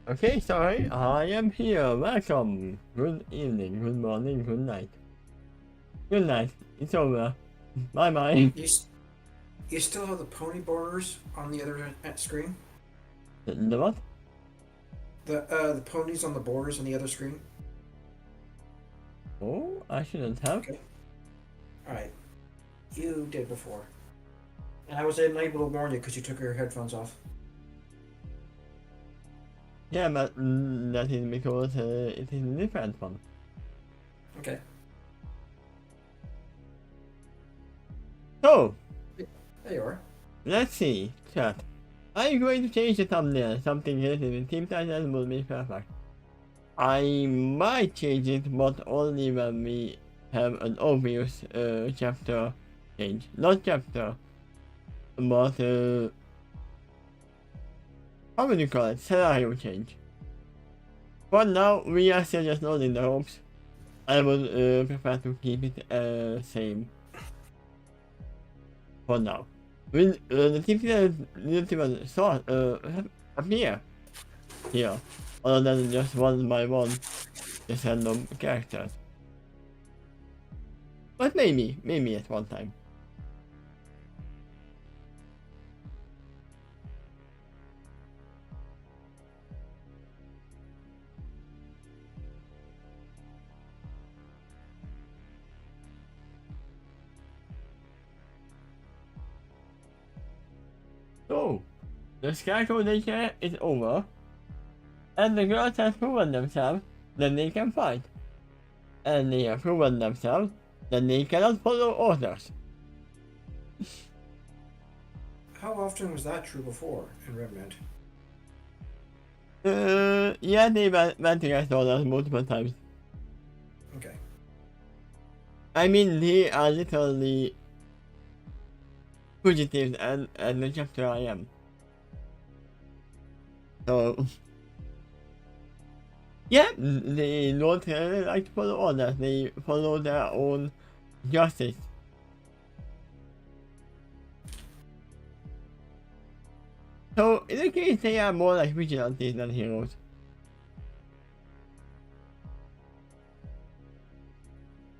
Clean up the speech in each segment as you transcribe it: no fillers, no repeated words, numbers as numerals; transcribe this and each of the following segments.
Okay, sorry, I am here. Welcome. Good evening, good morning, good night. Good night. It's over. Bye bye. You still have the pony borders on the other screen? The what? The ponies on the borders on the other screen? Oh, I shouldn't have. Okay. Alright. You did before. And I was unable to warn you because you took your headphones off. Yeah, but that is because it is a different one. Okay. So, There you are. let's see. Chat. I'm going to change the thumbnail. Something related with team title will be perfect. I might change it, but only when we have an obvious chapter change. Not chapter, but how would you call it? Scenario change. For now, we are still just loading the ropes. I would prefer to keep it same for now. Will the team title didn't even start appear here, other than just one by one, just random characters. But maybe at one time. So, the scarecrow daycare is over, and the girls have proven themselves that they can fight. And they have proven themselves that they cannot follow orders. How often was that true before in Remnant? Yeah, they went against orders multiple times. Okay. I mean, they are literally fugitives and the chapter I am. So, yeah, they don't really like to follow orders, they follow their own justice. So, in the case, they are more like vigilantes than heroes.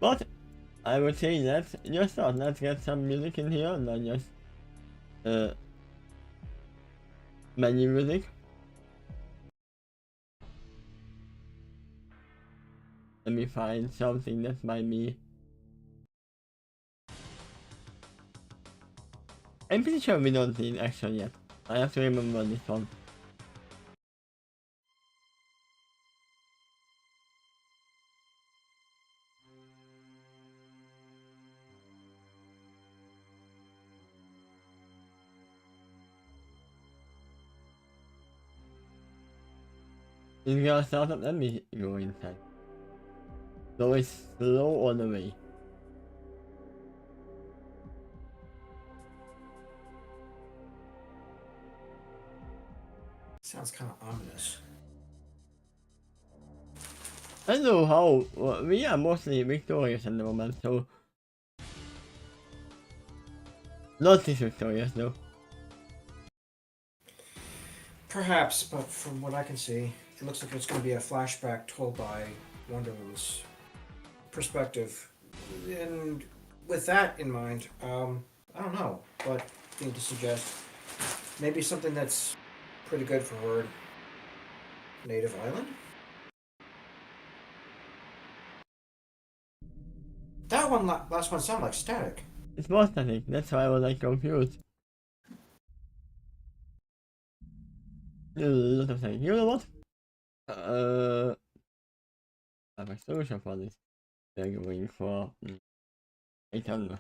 But, I would say let's just start, let's get some music in here, not just, uh, menu music. Let me find something that might be... I'm pretty sure we don't need action yet. I have to remember this one. It's gonna start up, let me go inside. So it's slow on the way. Sounds kind of ominous. I don't know how, well, we are mostly victorious at the moment, so... Not this victorious though. Perhaps, but from what I can see, it looks like it's going to be a flashback told by Wonder Woman's perspective. And with that in mind, I don't know what thing to suggest. Maybe something that's pretty good for her native island? That one, last one sounded like static. It's more static, that's why I was like confused. A lot of things. You know what? I have a solution for this. They're going for 800.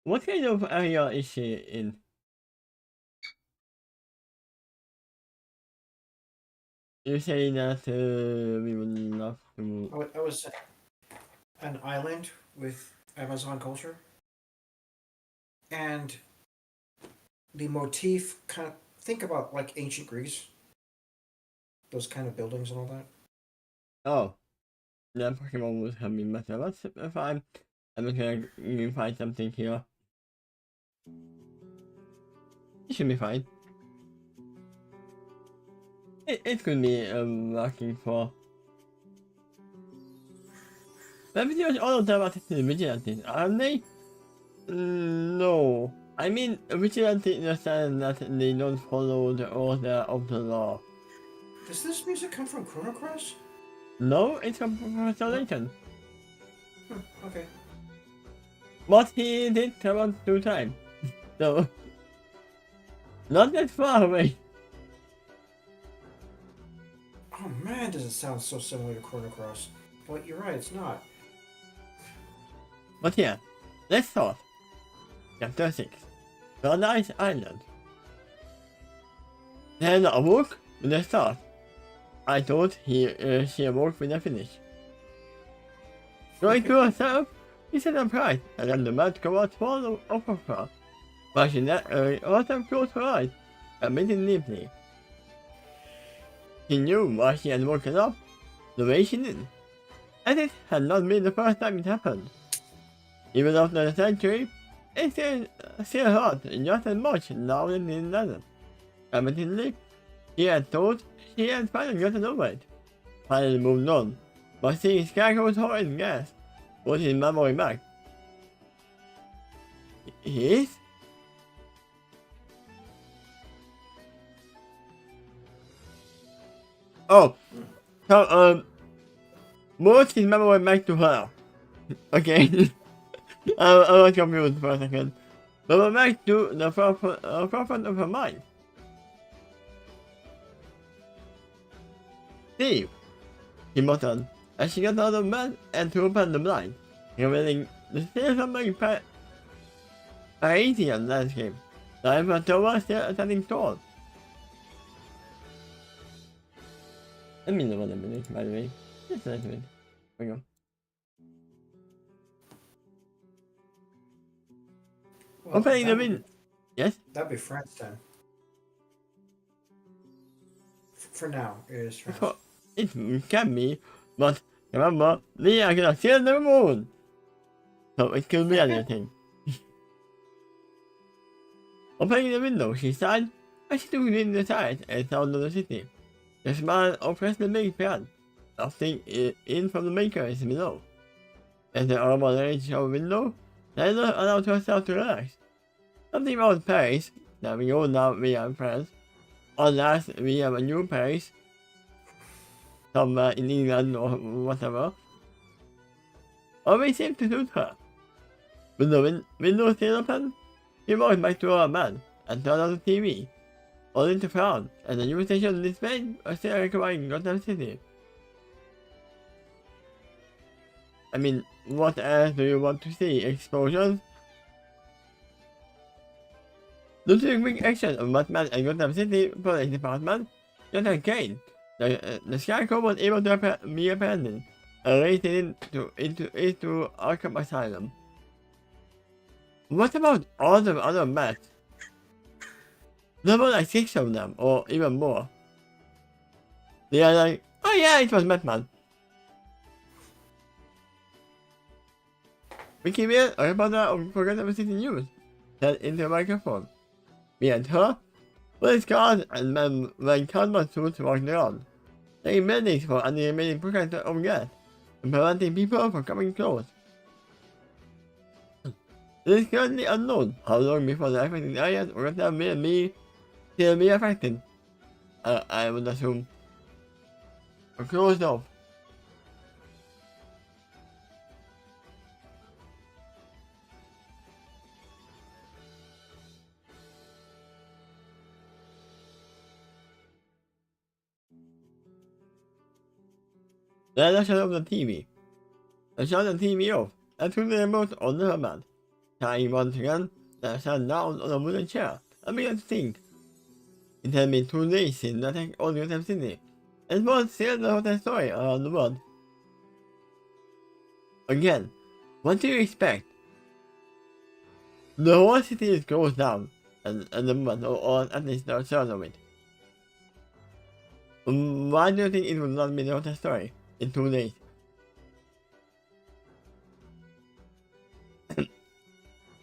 What kind of area is she in? You say that we would love to... I was an island with Amazon culture, and the motif kind of think about like ancient Greece, those kind of buildings and all that. Oh, that Pokemon was coming myself. That's fine. I'm just gonna find something here. It should be fine. It could be working for. But videos all of them are technically vigilantes, aren't they? No. I mean, vigilantes in the sense that they don't follow the order of the law. Does this music come from Chrono Cross? No, it's from Professor Layton. Okay. But he did travel through time. So, not that far away. Oh man, does it sound so similar to Chrono Cross. But you're right, it's not. But yeah, let's start. Chapter 6. Paradise Island. Then awoke with a start. I thought she awoke with a finish. Going to herself, he said surprised, and then the magical was full of her. But she let her also closed her eyes, and breathing deeply. She knew why she had woken up the way she did, and it had not been the first time it happened. Even after a century, it still hurt just as much now as it did then. Evidently, she had thought she had finally gotten over it. Finally moved on, but seeing Scarecrow's horrid gas brought his memory back. He is? Oh, so, brought his memory back to her. Okay. I was confused for a second. But we're back to the forefront of her mind. Steve, she muttered as she got out of bed and threw open the blind, revealing the still something Parisian landscape. The Eiffel Tower still standing tall. Let me know what I'm doing, by the way. Just a little bit. There we go. Well, Opening the window. Yes? That'd be France then. For now, it is France. It can be, but remember, we are gonna see the moon. So it could be anything. Opening the window, she sighed as she took in the sight and sound of the city. The smile oppressed the big fan, lofting in from the makers below. As the armor edge of the window, Taylor allowed herself to relax. Something about Paris, that we all know we are friends. Or last, we have a new Paris, somewhere in England or whatever. Always seemed to suit her. With the window still open, she walked back to her bed and turned on the TV, only to frown, and the new station displayed was still requiring Gotham City. I mean, what else do you want to see? Explosions? Due to the quick action of Batman and Gotham City Police Department, just again, the Scarecrow was able to be abandoned and raised into Arkham Asylum. What about all the other bats? There were like 6 of them, or even more. They are like, oh yeah, it was Batman. Vicky Bear, a reporter of Gotham City News, said into a microphone. Behind her, police cars and men wearing cardboard suits walked around, taking buildings for animating pockets of gas and preventing people from coming close. It is currently unknown how long before the affected areas will still be affected. I would assume. Or closed off. Then I shut off the TV. I shut the TV off and took the remote on the bed. Trying once again, I sat down on a wooden chair and began to think. It had been 2 days since I attacked on Gotham City, and was still the hottest story around the world. Again, what do you expect? The whole city is closed down, and the moment, or at least the third of it. Why do you think it would not be the hottest story in 2 days?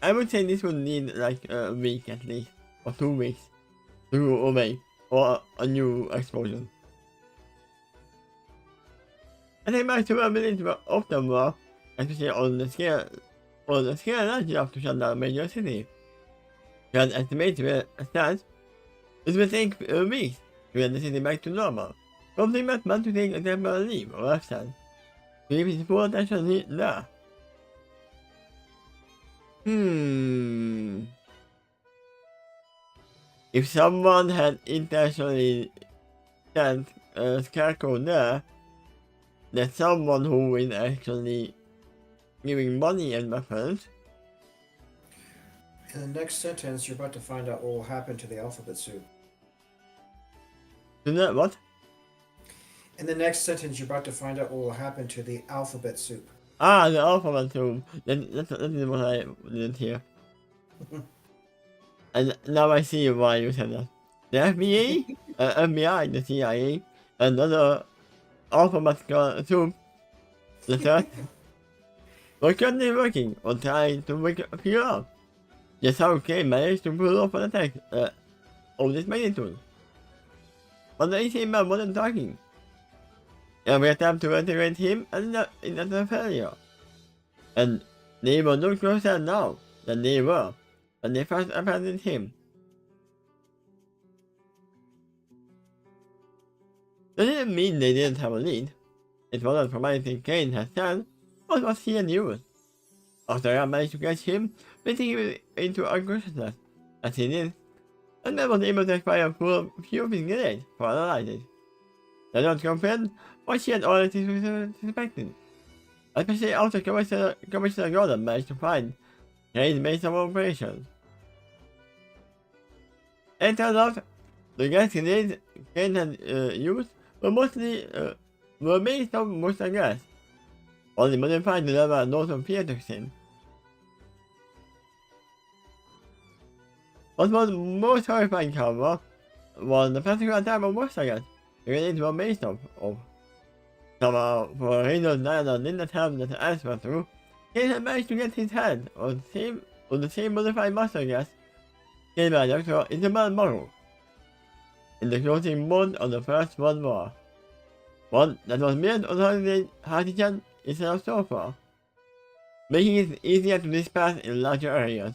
I would say this would need like a week at least, or 2 weeks, to go away, or a new explosion. I think my survivability of them were, especially on the scale large enough to shut down a major city. Because estimated stats, it will take weeks to get the city back to normal. Something must want to take a temporary leave or absence. To keep his full attention there. If someone had intentionally sent a scarecrow there, that's someone who is actually giving money and weapons. In the next sentence, you're about to find out what will happen to the alphabet soup. Do that what? In the next sentence, you're about to find out what will happen to the alphabet soup. Ah, the alphabet soup. That is what I didn't hear. And now I see why you said that. The FBI, the CIA, another alphabet soup, the third, were currently working on trying to figure out just how Kane managed to pull off an attack of this magnitude. But the easy man wasn't talking. Every attempt to integrate him ended in a failure. And they were no closer now than they were when they first abandoned him. That didn't mean they didn't have a lead. It wasn't promising Kane had said, what was he and used? After I managed to catch him, letting him into unconsciousness, as he did, and then was able to expire a few of his grenades for analysis. They don't comprehend what she had already suspected, especially after Commissioner Gordon managed to find Kane's base of operations. It turned out the gas grenades Kane had used were based on mustard gas, only modified to level a dose of pietroxin. What was most horrifying, however, was the particular type of mustard gas the grenades were based of. Somehow, for reasons Diana did not have the answer to, Kane had managed to get his hand on the same modified mustard gas made by Dr. Isabel Morrow in the closing month of the First World War. One that was made on hydrogen instead of sulfur, making it easier to disperse in larger areas.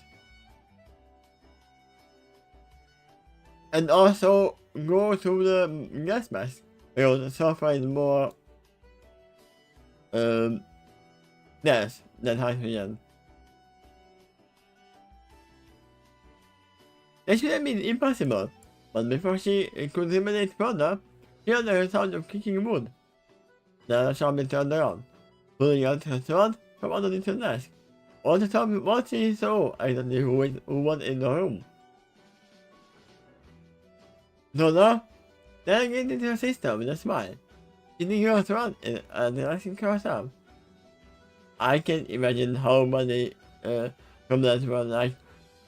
And also go through the gas mask, because sulfur is more gas than hydrogen. It should have been impossible, but before she could eliminate further, she heard the sound of kicking wood. Then sharply turned around, pulling out her sword from underneath her desk. All the time, what she saw exactly who was in the room. Donna then gazed into her sister with a smile, pinning her sword and relaxing herself. I can imagine how many from that were like,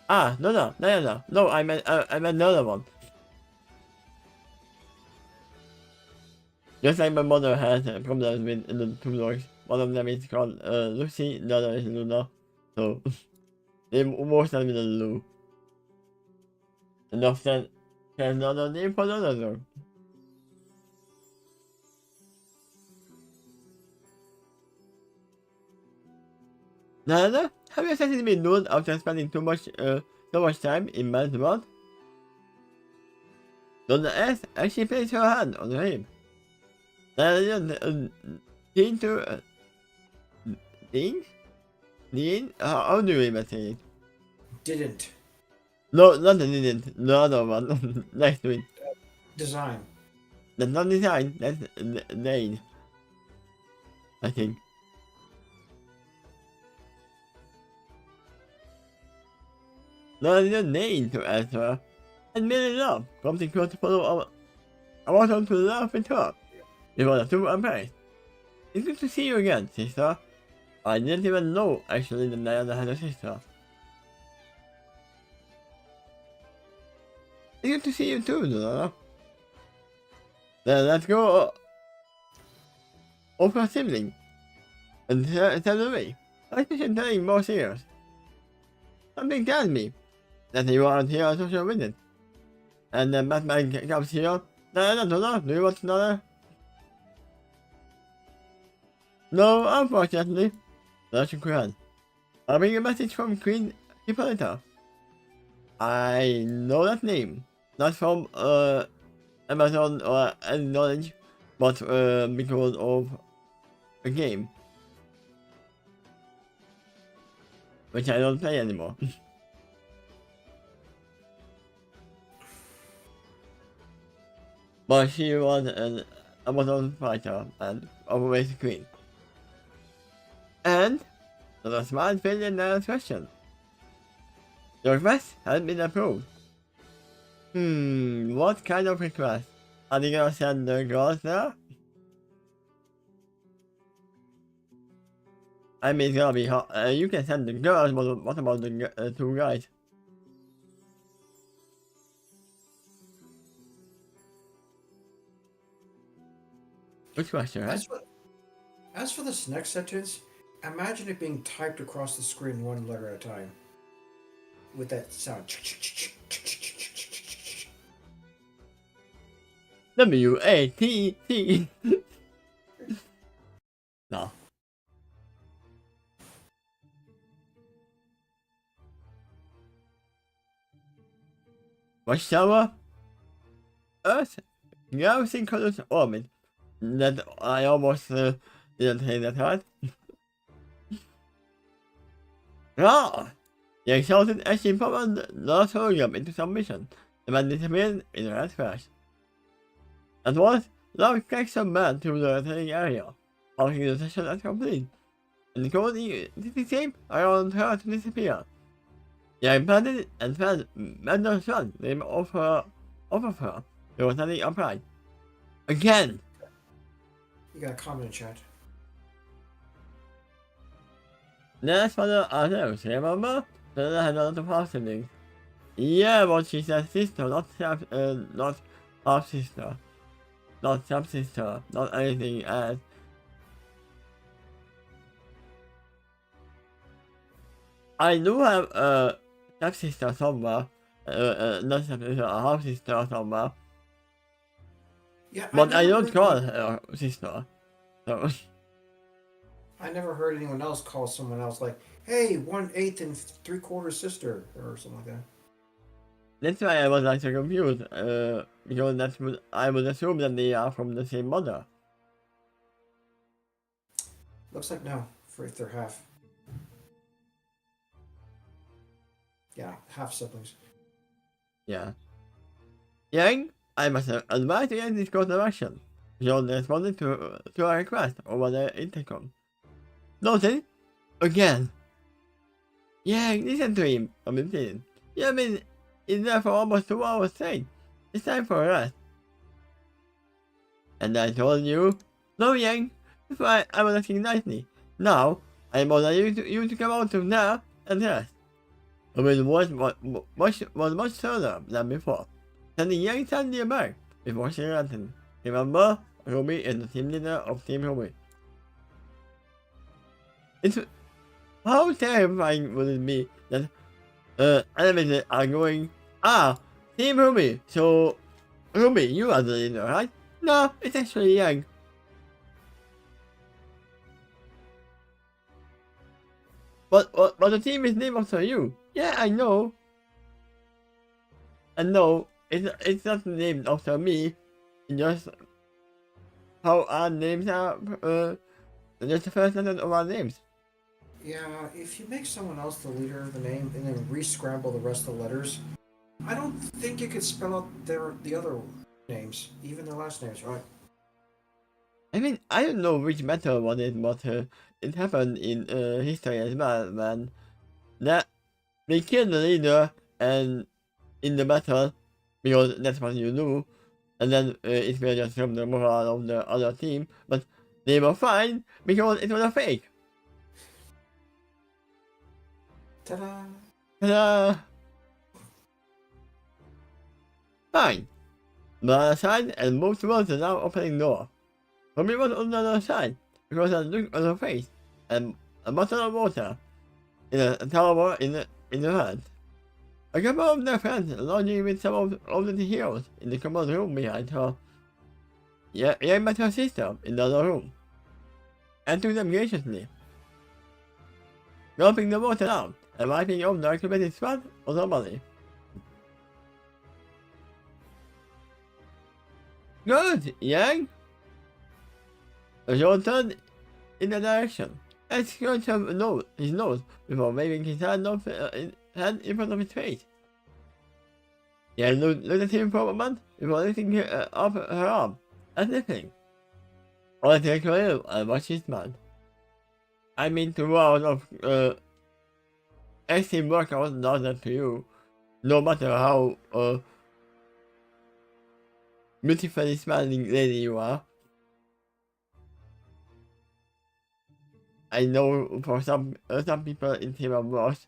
ah, no, I meant another one. Just like my mother has problems with the two dogs. One of them is called Lucy, the other is Luna. So, they most start with a Lou. And often, there's another name for another dog. Nana, have you sensed me nude after spending so much time in man's world? Donna asked as she placed her hand on her hip. Nana didn't Dean? How do you even say it? Didn't. No, not the didn't. The other one. Next to it. Design. That's not design, that's Dane. I think. No, I didn't need to answer. And merely love. Something close to follow. I want them to laugh and talk. It was too amazed. It's good to see you again, sister. I didn't even know, actually, that Diana had a sister. It's good to see you too, Donna. Then let's go over a sibling and tell away. I should tell more serious. something tells me that you aren't here on social visit. And then Batman comes here. No, do you want another? No, unfortunately. That's correct. I'll bring a message from Queen Hippolyta. I know that name. Not from Amazon or any knowledge, but because of a game. Which I don't play anymore. But she was an Amazon fighter and always queen. And the smart billionaire's question. Your request has been approved. What kind of request? Are you gonna send the girls there? I mean, it's gonna be hot. You can send the girls, but what about the two guys? Which question, right? As for this next sentence, imagine it being typed across the screen one letter at a time. With that sound. W-A-T-T. No. Watchtower? Earth? Galaxy colored orbit. That I almost didn't say that right. Ah! The exalted Ashley powered the sodium into submission, and then disappeared in a red flash. At once, Love takes a man to the rotating area, marking the session as complete, and the code escape around her to disappear. The implanted and fed Mendel's son named off of her, the rotating upright. Again! You got a comment in chat. That's for the others, remember? Then had a lot of half siblings. Yeah, but she said sister, not half sister. Not step sister, not anything else. I do have a step sister somewhere. Not step sister, a half sister somewhere. Yeah, But I don't call her sister. So. I never heard anyone else call someone else like, hey, 1/8 and 3/4 sister, or something like that. That's why I was like so confused, because I would assume that they are from the same mother. Looks like no, for if they're half. Yeah, half siblings. Yeah. Yang, I must advise against this course of action. John responded to a request over the intercom. Noted? Again. Yang, listen to him, I'm impatient. Yeah, I mean, he's there for almost 2 hours straight. It's time for a rest. And I told you, no Yang, that's why I was asking nicely. Now, I order you to come out of there and rest. It was much further than before. Sending Yang Sandy back before she ran. Remember, Ruby is the team leader of Team Ruby. It's how terrifying would it be that animators are going, Team Ruby, so Ruby, you are the leader, right? No, it's actually Yang. But the team is named after you. Yeah, I know. And no, it's not named after me. It's just how our names are, just the first letter of our names. Yeah, if you make someone else the leader of the name and then re-scramble the rest of the letters, I don't think you could spell out the other names, even their last names, right? I mean, I don't know which method was it, but it happened in history as well, man. That they killed the leader and in the battle, because that's what you do, and then it will just from the morale of the other team, but they were fine because it was a fake. Ta-da! Ta-da! Fine. The other side and move towards the now opening door. For me was on the other side, because I looked on her face, and a bottle of water in a tower in in the hand. A couple of their friends, along with some of the heroes in the common room behind her. Yeah, met her sister in the other room, and took them graciously, gulping the water down and wiping off the acclimated sweat on her body. Good, Yang! John turned in the direction and scratched his nose before waving his hand in front of his face. Yang looked at him for a moment before lifting up her arm and sniffing. All I take a little and watch his man. I mean, 2 hours of extreme workout does that to you, no matter how beautifully smiling lady you are. I know for some people it's even worse.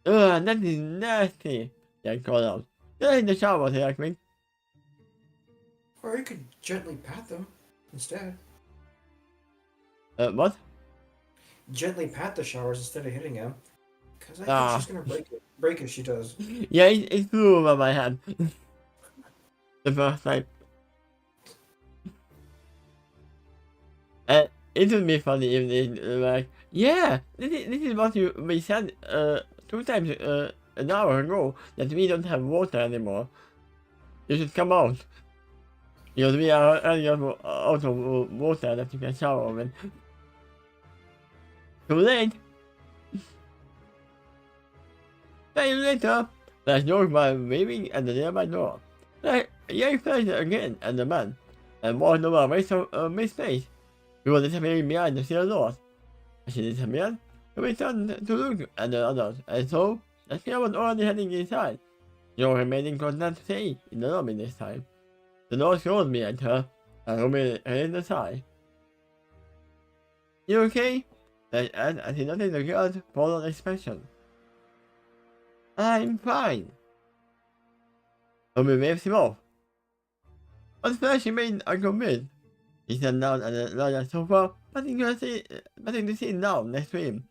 Ugh, that is nasty, Jack called out. Get in the shower, Jackman. Or you could gently pat them instead. What? Gently pat the showers instead of hitting them. Because I think she's gonna break it if she does. Yeah, it flew over my head. The first time. It would be funny if they like, yeah, this is what we said 2 times an hour ago, that we don't have water anymore. You should come out. Because we are running out of water that you can shower with. Too late. Time later, Flash joked while waving at the nearby door. Yang flashed again at the man and walked over a waste of missed space. He was disappearing behind the steel doors. As she disappeared, he returned to look at the others and saw that she was already heading inside. Joe remaining content to stay in the lobby this time. The door closed behind her, and Ruby raised a sigh. You okay? Flash asked as he noticed the girl's puzzled expression. I'm fine. Ruby waved him off. But Flash remained unconvinced. He sat down at the larger sofa, patting the seat down next to him,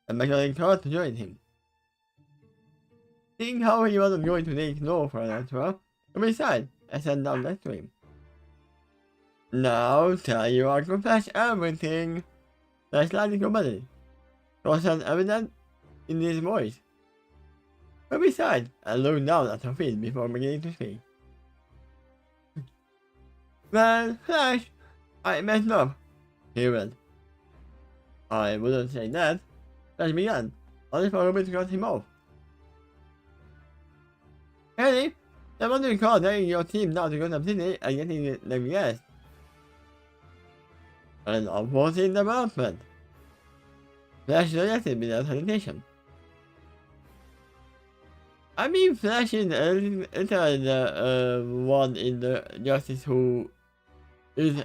and beckoning her to join him. Seeing how he wasn't going to take no for an answer, Ruby sighed and sat down next to him. Now tell you I confess everything. Flash slightly commented. Caution evident in his voice. Ruby sighed and looked down at her feet before beginning to speak. Well, Flash, I messed up, he read. I wouldn't say that. Flash began, only for Ruby to cut him off. Really? Then what do you call taking your team down to Gotham City and getting them guests? An unforeseen development. Flash reacted without hesitation. I mean, Flash is the one in the Justice who is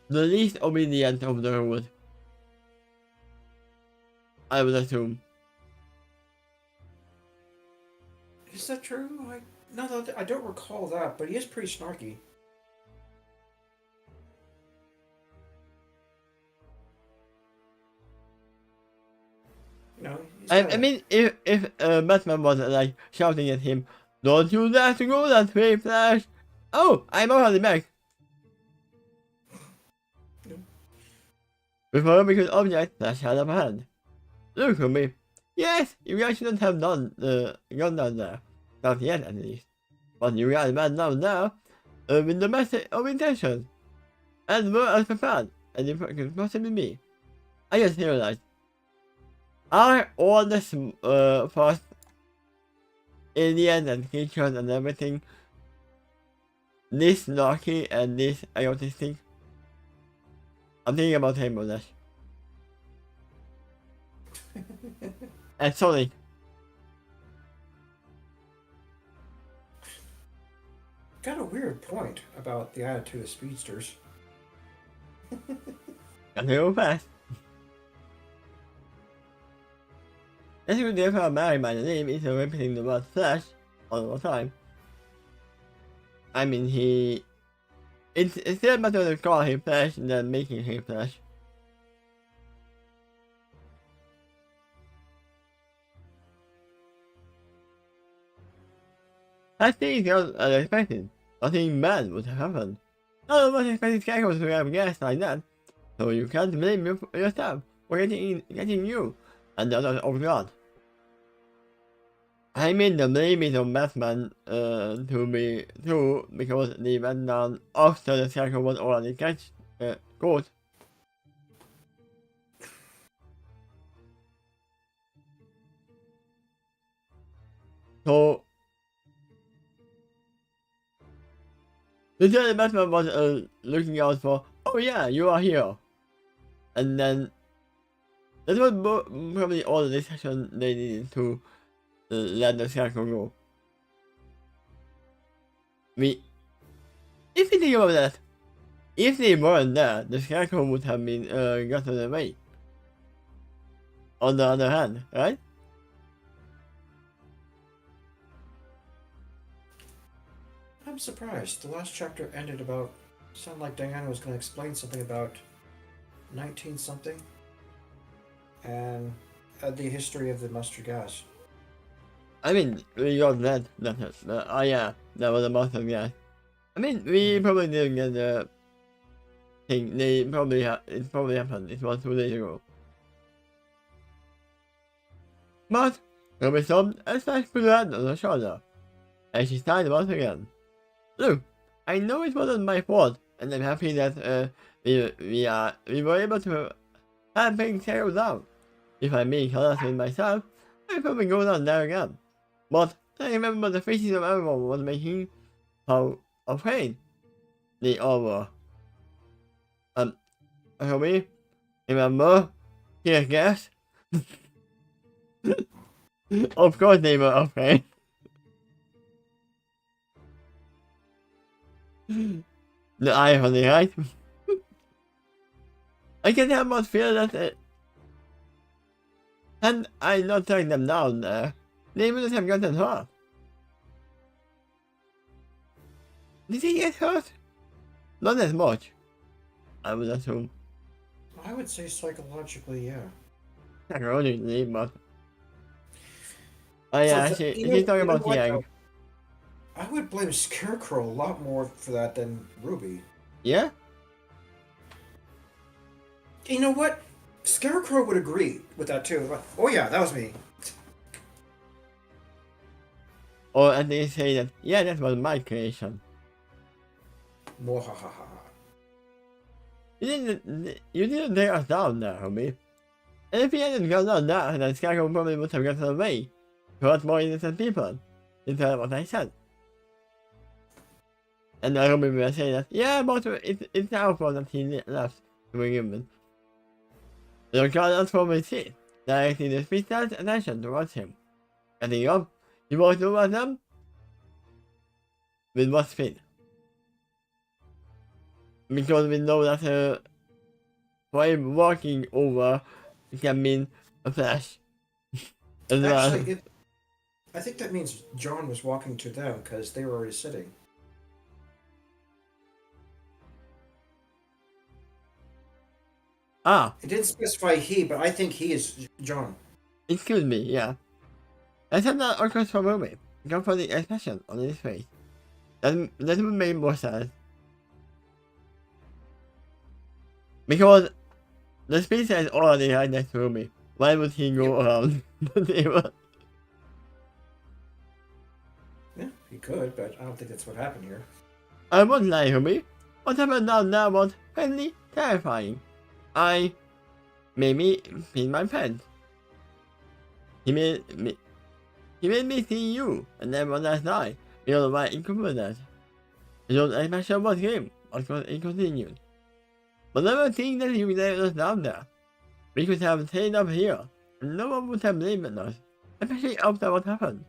the least obedient of the rules. I would assume. Is that true? I don't recall that, but he is pretty snarky. You know, I mean, if Batman was like shouting at him, "Don't you dare to go that way, Flash!" Oh, I'm already back. Before Ruby could object, Flash held up a hand. Look, Ruby. Yes, you guys shouldn't have gone down there. Not yet, at least. But you guys went down there with the best of intentions. As well as prepared, as it could possibly be. I just realized. Are all the first aliens and creatures and everything this snarky and this egotistic? I'm thinking about Rainbow Dash. And Sonic. Got a weird point about the attitude of speedsters. Got to go fast. As you can therefore married by the name is repeating the word Flash all the time. I mean, it's still better to call him Flash than making him Flash. I think it was unexpected. Nothing bad would have happened. No one expected Scarecrow to have guessed like that, so you can't blame yourself for getting you and the others off guard. I mean the blame is on Batman to be true because they went down after the Scarecrow was already caught. So the Batman was looking out for, oh yeah, you are here. And then that was probably all the discussion they needed to let the Scarecrow go. If you think about that, if they weren't there, the Scarecrow would have been gotten away. On the other hand, right? I'm surprised. The last chapter ended about. Sounded like Diana was going to explain something about 19 something and the history of the mustard gas. I mean, we got that. Oh yeah, that was a mustard gas. I mean, we probably didn't get the thing. It probably happened. It was 2 days ago. But Ruby stopped and slashed Brad on the shoulder, and she sighed once again. Look, I know it wasn't my fault, and I'm happy that we were able to have things settled down. If I'm being honest with myself, I'd probably go down there again. But I remember the faces of everyone was making how afraid they all were. Ruby, remember? Here, guess. Of course they were afraid. The irony, right? I can help but feel that had I not taken them down there, they wouldn't have gotten hurt. Did he get hurt? Not as much, I would assume. I would say psychologically, yeah. Ironically, but oh So yeah, she's talking about Yang. I would blame Scarecrow a lot more for that than Ruby. Yeah? You know what? Scarecrow would agree with that too. Like, oh yeah, that was me. Or at least say that, yeah, that was my creation. Mwahaha. You didn't take us down there, homie. And if he hadn't gone down there, then Scarecrow probably would have gotten away to hurt more innocent people. Instead of what I said. And I remember I saying that, yeah, but it's our fault that he left to begin with. The guard from his seat, directing the speaker's attention towards him. Getting up, he walked towards them with what speed? Because we know that for him walking over can mean a flash. Actually, I think that means John was walking to them because they were already sitting. Ah. It didn't specify he, but I think he is John. Excuse me, yeah. I said that occurs for a moment. Go for the expression on his face. That would make more sense. Because the speaker is already right next to me. Why would he go around the table? Yeah, he could, but I don't think that's what happened here. I won't lie, homie. What happened down there was friendly, terrifying. I maybe peed my pants. He made me see you and everyone last night. You know why incompetent. You don't expect what him, of course it continued. But never think that you let us down there. We could have stayed up here, and no one would have blamed us, especially after what happened.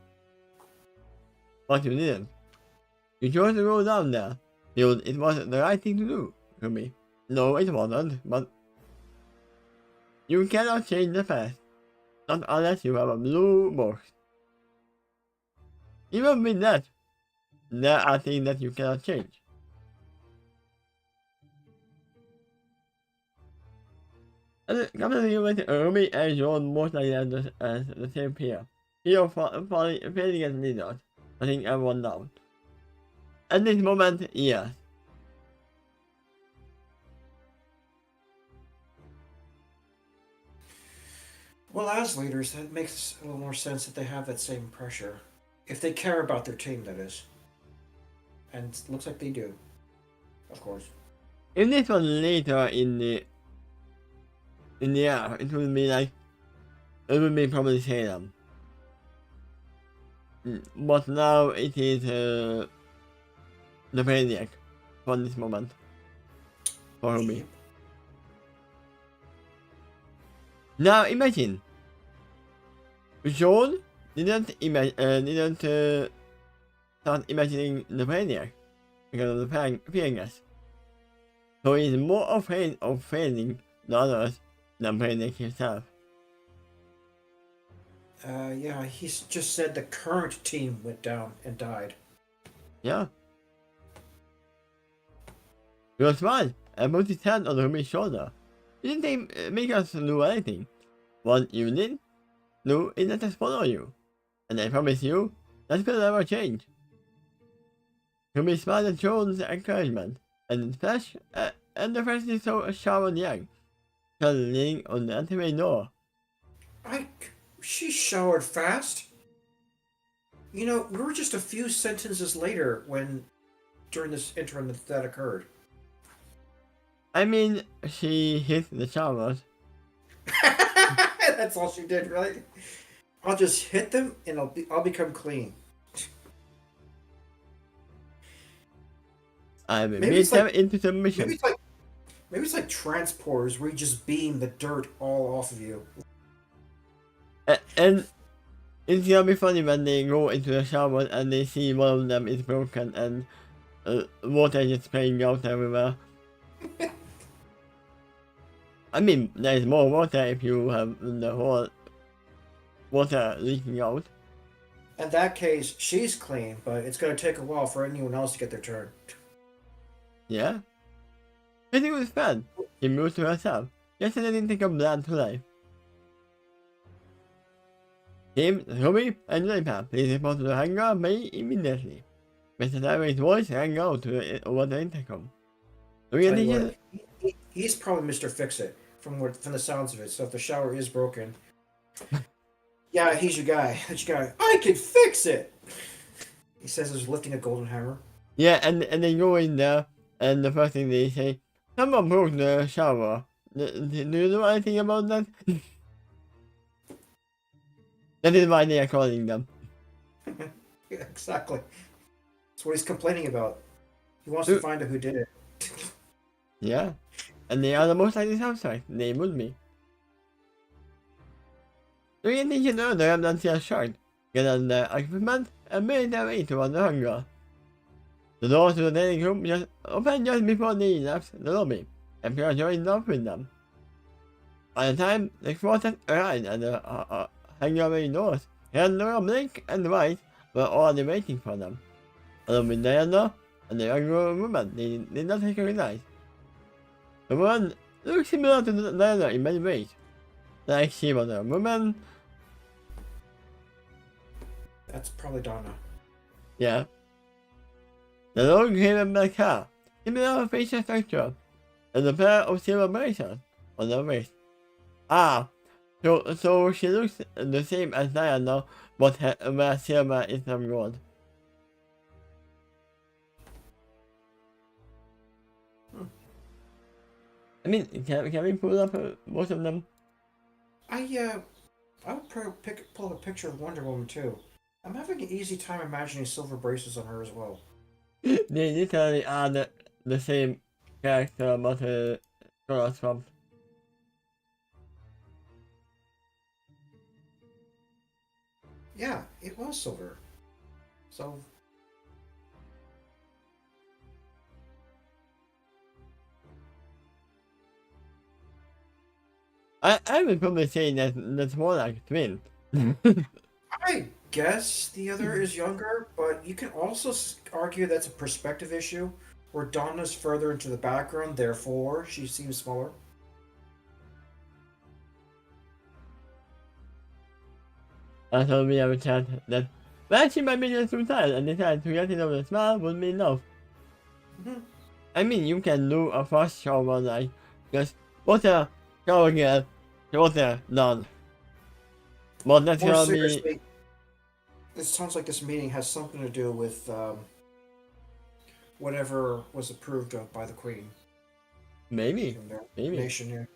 But you didn't. You chose to go down there, because it was the right thing to do, to me. No, it wasn't, but you cannot change the past, not unless you have a blue box. Even with that, there are things that you cannot change. Company with Ruby and John most likely as the same pair. Here failing as leaders. I think everyone down. At this moment, yes. Well, as leaders, that makes a little more sense that they have that same pressure. If they care about their team, that is. And it looks like they do, of course. If this was later in the year, it would be like, it would be probably Salem. But now it is the Maniac for this moment. For me. Now imagine, Joel didn't start imagining the Maniac because of the fairness. So he's more afraid of failing the others than Maniac himself. Yeah, he's just said the current team went down and died. Yeah. He was fine and put his hand on Ruby's shoulder. He didn't make us do anything. What you did do is let us follow you. And I promise you, that will never change. Ruby smiled and showed encouragement, and the flash is so showered young, leaning on the entryway door. She showered fast. You know, we were just a few sentences later during this interim that occurred. I mean, she hit the showers. That's all she did, right? I'll just hit them and I'll become clean. I will beat them into submission. Maybe it's like transporters where you just beam the dirt all off of you. And it's gonna be funny when they go into the shower and they see one of them is broken and water is spraying out everywhere. I mean, there's more water if you have the whole water leaking out. In that case, she's clean, but it's gonna take a while for anyone else to get their turn. Yeah? I think it was fun. She moved to herself. Just didn't think of that to life. Tim, Ruby, and Lollipop, please report to the hangar bay immediately. Mr. Tyree's voice rang out over the intercom. He's probably Mr. Fix-It, from the sounds of it, so if the shower is broken... Yeah, he's your guy. That's your guy. I can fix it! He says he's lifting a golden hammer. Yeah, and they go in there, and the first thing they say, someone broke the shower. Do you know anything about that? That is why they are calling them. Yeah, exactly. That's what he's complaining about. He wants to find out who did it. Yeah, and they are the most likely suspect. They would be. Do you think you know they have done their short? Get on the equipment and made their way toward the hangar. The door to the dining room just opened just before they left the lobby, and Pierre joined up with them. By the time the quartet arrived at the hangar bay doors, Diana, Blake, and White were already waiting for them. Along with Diana and the younger woman they did not recognize. The woman looked similar to Diana in many ways, like she was a woman. That's probably Donna. Yeah. The dog came in the car, similar facial structure, and a pair of silver bracelets on her waist. Ah, so she looks the same as Diana, but where silver is some gold. I mean, can we pull up most of them? I would pull up a picture of Wonder Woman too. I'm having an easy time imagining silver bracelets on her as well. They literally are the same character, but color swapped. Yeah, it was silver. So... I would probably say that that's more like a twin. I guess the other is younger, but you can also argue that's a perspective issue, where Donna's further into the background, therefore she seems smaller. I thought we have a chat that But she might be just too tired and decided to get rid of the smile would be enough. Hmm. I mean, you can do a fast shower like just water, shower again, water, done. But that's More gonna be seriously, it sounds like this meeting has something to do with whatever was approved of by the Queen maybe, from their maybe. nation here.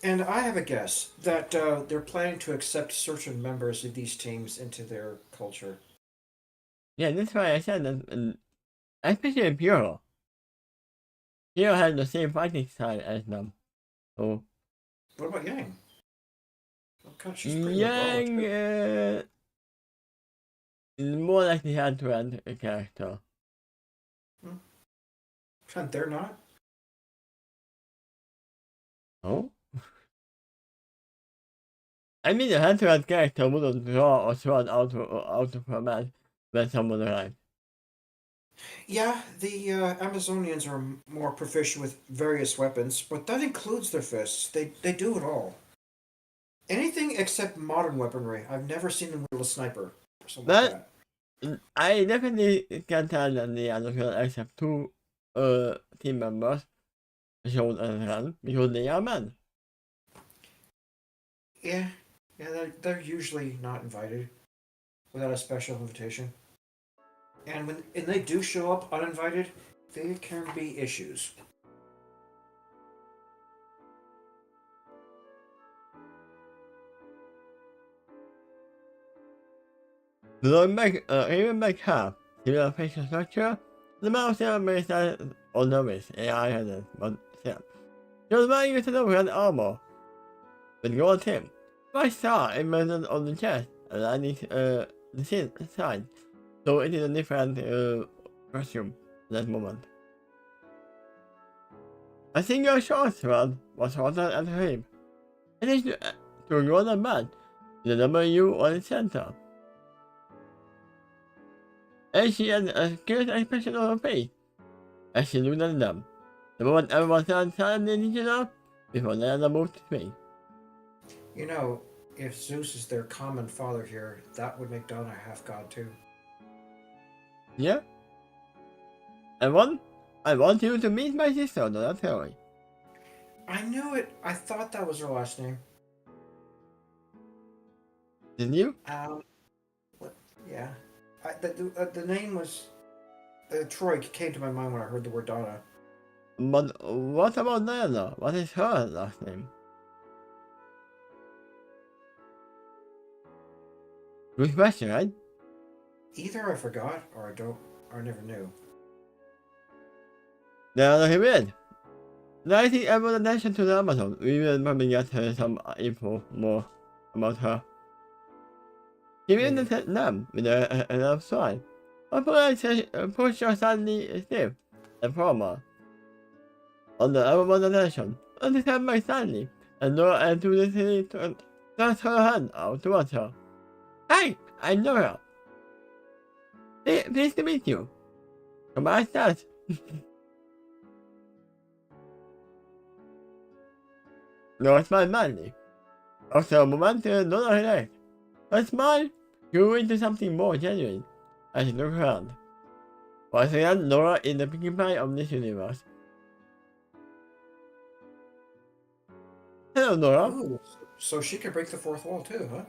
And I have a guess that they're planning to accept certain members of these teams into their culture. Yeah, that's why I said that, especially Puro. Puro has the same fighting style as them. So, What about Yang? She's pretty liberal Yang too. is more like the hand-to-hand character. And they're not. Oh? I mean, the hand-to-hand character wouldn't draw a sword out of her mouth when someone arrived. Yeah, the Amazonians are more proficient with various weapons, but that includes their fists. They do it all. Anything except modern weaponry. I've never seen them wield a sniper or something like But that. I definitely can tell that the other girl except two team members showed a run because they are men. Yeah, yeah, they're usually not invited without a special invitation. And when they do show up uninvited, there can be issues. Looking back, even back half, similar facial structure, the mouse makes that on the wrist, AI has it, but still. She was wearing a set of red armor with gold trim. My star embedded on the chest, aligning the side, so it is a different costume at that moment. A single short sword was holded at her hip. It is to roll the band, the W on the center. And she had a curious expression on her face as she looked at them. The moment everyone started silently each other before the other moved to speak. You know, if Zeus is their common father here, that would make Donna half god too. Yeah? I want you to meet my sister, Donna Theory. I knew it. I thought that was her last name. Didn't you? What? Yeah. The name was Troy came to my mind when I heard the word Donna. But what about Diana? What is her last name? Good question, right? Either I forgot or I don't. Or I never knew. Diana he will. I think everyone attention to the Amazon. We will probably get her some info more about her. He will Maybe. detect them with a love sword. Push your slightly stiff and formal. On the everyone attention. Understand my Stanley. And no and to the city to thrust her hand out towards her. Hi! I know her. Pleased to meet you. Come on, start. No, it's my money. After a moment, no relax. A smile grew into something more genuine as she looked around. Once again, Nora is the Pinkie Pie of this universe. Hello, Nora. Ooh. So she can break the fourth wall too, huh?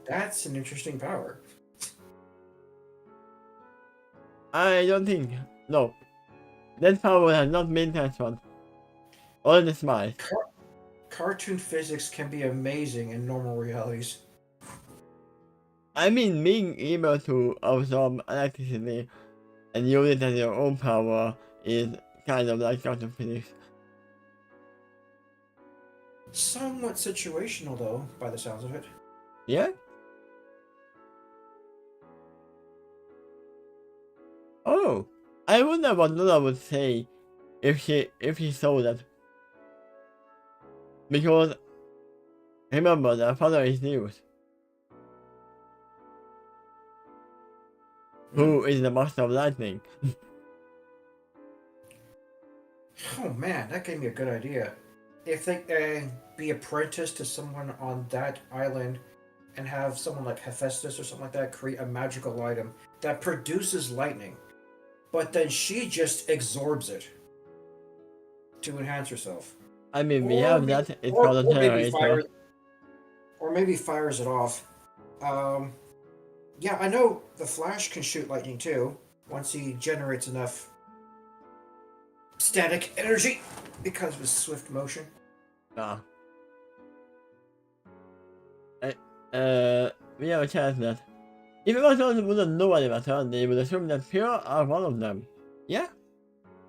That's an interesting power. I don't think. No. That power has not been transferred. All the smiles. Cartoon physics can be amazing in normal realities. I mean, being able to absorb electricity and use it as your own power is kind of like quantum physics. Somewhat situational, though, by the sounds of it. Yeah? Oh, I wonder what Nora would say if she saw that. Because remember, their father is Zeus, who is the master of lightning. Oh man, that gave me a good idea. if they be apprenticed to someone on that island and have someone like Hephaestus or something like that create a magical item that produces lightning, but then she just absorbs it to enhance herself, I mean, we or have be, that. It's called a or maybe generator. fire, or maybe fires it off. Um, yeah, I know the Flash can shoot lightning too once he generates enough static energy because of his swift motion. Ah. I, we have a chance that if Amazon wouldn't know any better, they would assume that Pure are one of them. Yeah,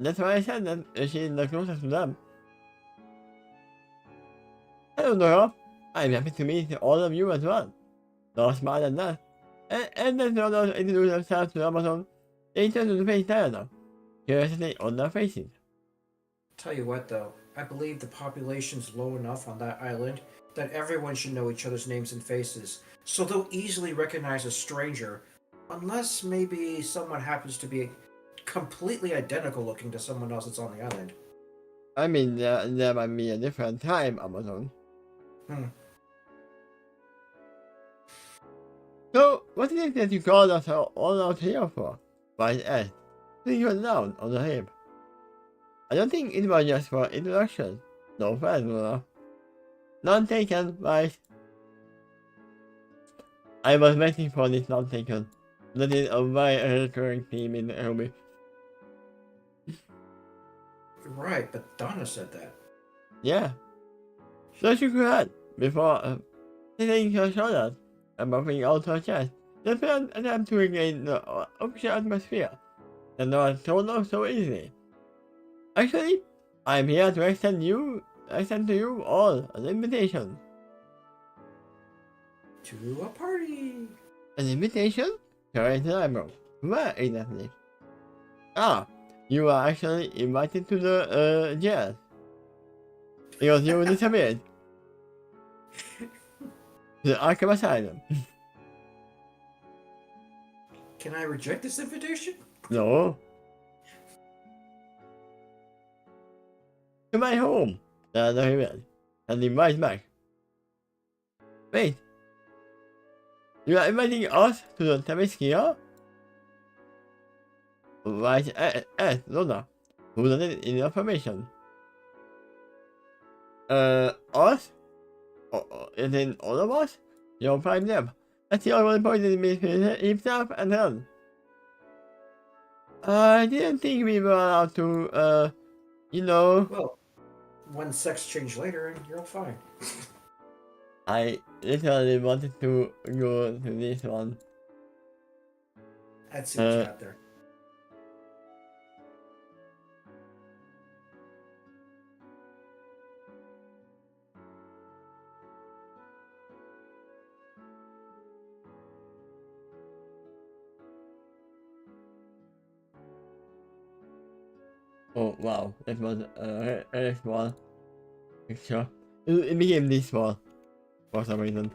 that's why I said that she's the closest to them. I don't know. I'm happy to meet all of you as well. No smile than that. And then the others introduce themselves to Amazon. They turn to face Diana. Curiosity on their faces. Tell you what, though, I believe the population's low enough on that island that everyone should know each other's names and faces, so they'll easily recognize a stranger, unless maybe someone happens to be completely identical looking to someone else that's on the island. I mean, there might be a different time, Amazon. Hmm. So, what is it that you called us all out here for? Why Ed? Sitting you down on the hip. I don't think it was just for introduction. No offense, Luna. None taken, right? I was waiting for this none taken. That is a very recurring theme in the Ruby. Right, but Donna said that. Yeah. So she could have, before sitting her shoulders and bumping out her chest, the first attempt to regain the official atmosphere that no one told us so easily. Actually, I'm here to extend to you all an invitation. To a party. An invitation? Correct the eyebrow. Where exactly? Ah, you are actually invited to the jail. Because you disappeared. The Arkham Asylum. Can I reject this invitation? No. To my home. The rebel. And invite back. Wait. You are inviting us to the Tabaskia? Right, Luna. Who does it in your permission? Us? Is it all of us? You're prime them. That's the only point in between himself and her. I didn't think we were allowed to, you know. Well, one sex change later and you're all fine. I literally wanted to go to this one. I'd see what you got there. Oh wow, it was a very small picture. It became this small for some reason.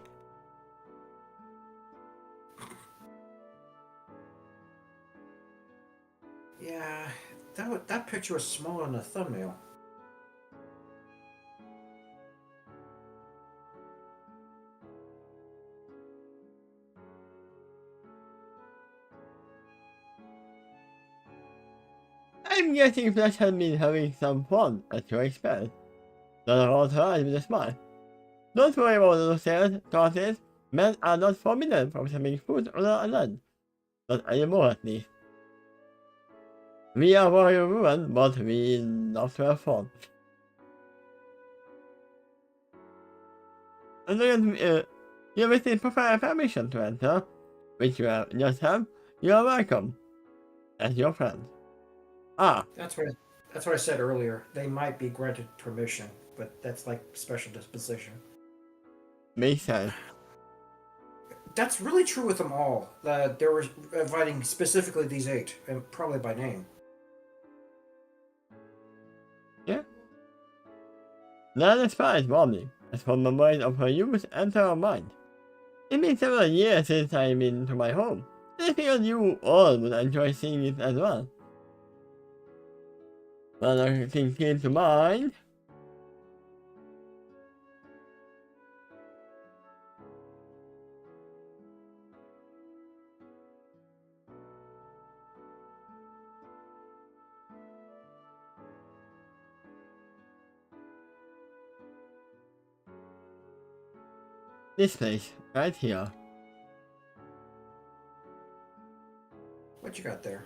Yeah, that picture was smaller than the thumbnail. I'm guessing Flash has been having some fun at your expense. Donna rolled her eyes with a smile. Don't worry about those sales, causes. Men are not forbidden from having food on the island. Not anymore at least. We are warrior women, but we love to have fun. And then, you received permission to enter, which you just have. You are welcome. As your friend. Ah. That's what I said earlier. They might be granted permission, but that's like special disposition. Makes sense. That's really true with them all. They were inviting specifically these 8, and probably by name. Yeah. Not as far as warming, as for memories of her youth enter her mind. It's been several years since I've been to my home, and I figured you all would enjoy seeing it as well. Another thing came to mind. this place, right here. What you got there?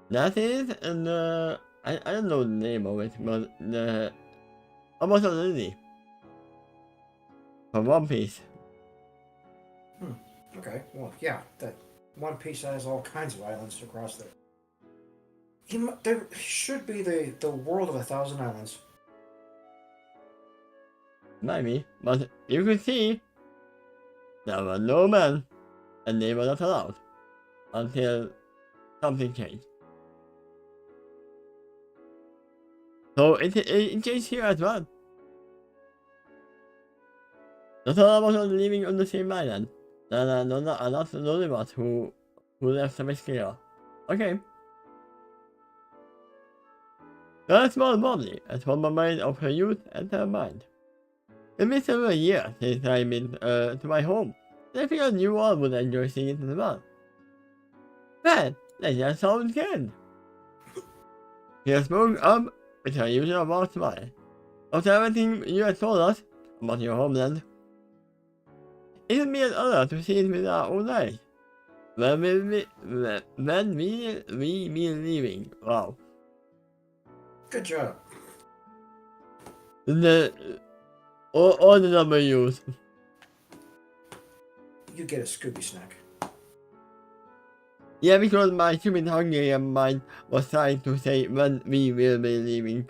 That is, and I don't know the name of it, but the almost a lily. For One Piece. Okay, well, yeah, that One Piece has all kinds of islands across there. There should be the world of 1,000 islands. Maybe, but you can see there were no men, and they were not allowed until something changed. So it changed here as well. Not all of us are living on the same island. There are not the only ones who left the scale. Okay. There is small body, a small memory of her youth and her mind. It's been several years since I've been to my home. I figured you all would enjoy seeing it as well. Well, that just sounds good. She spoke up with her usual warm smile. After everything you had told us about your homeland, it would be an honor to see it with our own eyes. When we be leaving. Wow. Good job. All the W's. You get a Scooby snack. Yeah, because my stupid Hungarian mind was trying to say when we will be leaving.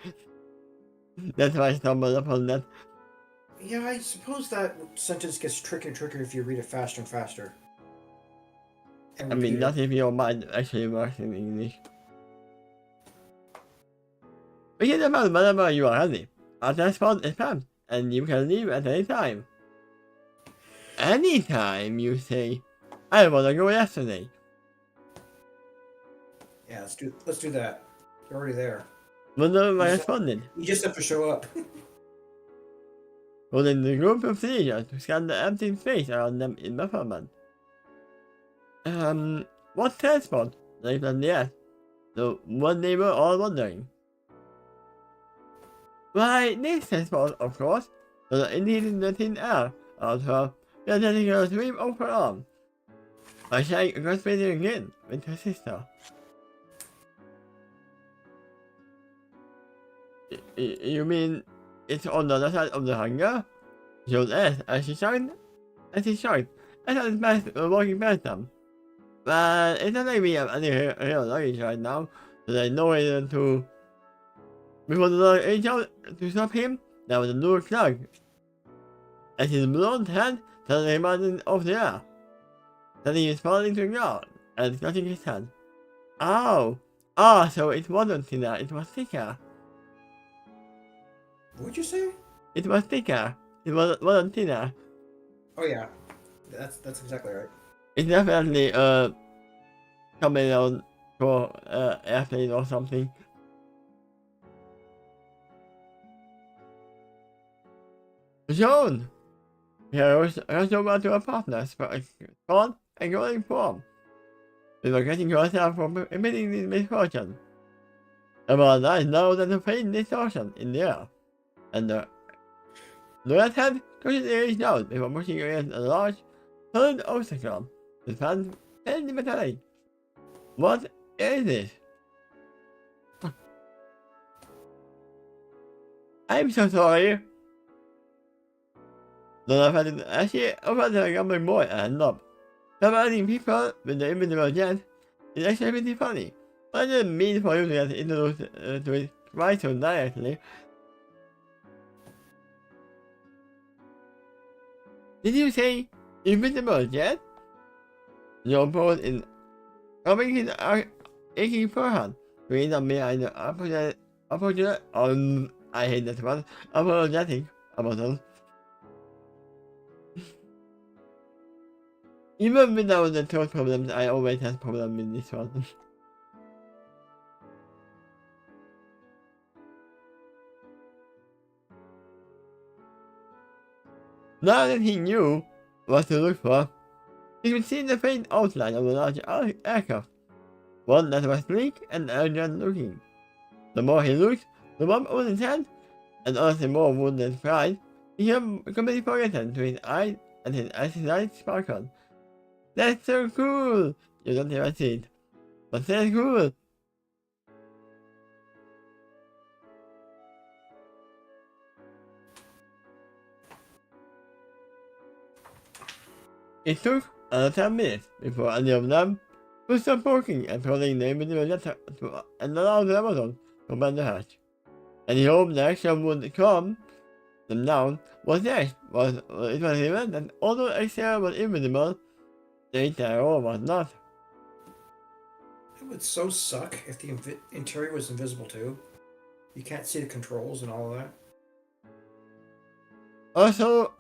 That's why I stumbled upon that. Yeah, I suppose that sentence gets trickier and trickier if you read it faster and faster. I mean, not if your mind actually works in English. We can about whenever you are ready. Our transport is planned, and you can leave at any time. Anytime, you say. I wanna go yesterday. Yeah, let's do that. You're already there. Whenever I responded. You just have to show up. Holding the group of teenagers to scan the empty space around them in measurement. What transport? Like on the earth. So what they were all wondering. Why, this transport, of course. So the Indian in the thin air out her, we are letting her sweep off her arm. By sharing a conspiracy again with her sister. You mean it's on the other side of the hangar? She was asked as she shocked. I thought it's best walking past them. But it's not like we have any real luggage right now, so there's no reason to. Before the dog reached out to stop him, there was a blue slug. And his blonde hand suddenly mounted off the air. Then he was falling to the ground and scratching his hand. Ow! Ah, so it wasn't thinner, it was thicker. What'd you say? It was thicker. It wasn't thinner. Oh yeah, that's exactly right. It's definitely coming on for airplane or something. John! He rushed over to her partner, Scott, and going form. We were getting herself from admitting this misfortune. About that now that the faint distortion in the air, and the left hand pushes the ears down before pushing against a large, solid obstacle. The fan fairly metallic. What is this? I'm so sorry. The left hand actually over the gambling boy and up. Combining people with the invisible jet is actually pretty funny. I didn't mean for you to get introduced to it quite so directly. Did you say invisible jet? John paused in rubbing his aching forehead. Reading on me, I hate that one. Apologetic about them. Even without the throat problems, I always have problems with this one. Now that he knew what to look for, he could see the faint outline of a large aircraft, one that was sleek and elegant looking. The more he looked, the more on his hand, and honestly more wounded pride, He had completely forgotten to his eyes and his eyes sparkled. That's so cool! You don't ever see it. But that's cool! It took another 10 minutes before any of them would stop working and throwing the individual letter and allow the Amazon to open the hatch. And he hoped the action would calm them down. It was even that although exterior was invisible, the interior was not. It would so suck if the interior was invisible too. You can't see the controls and all of that. Also,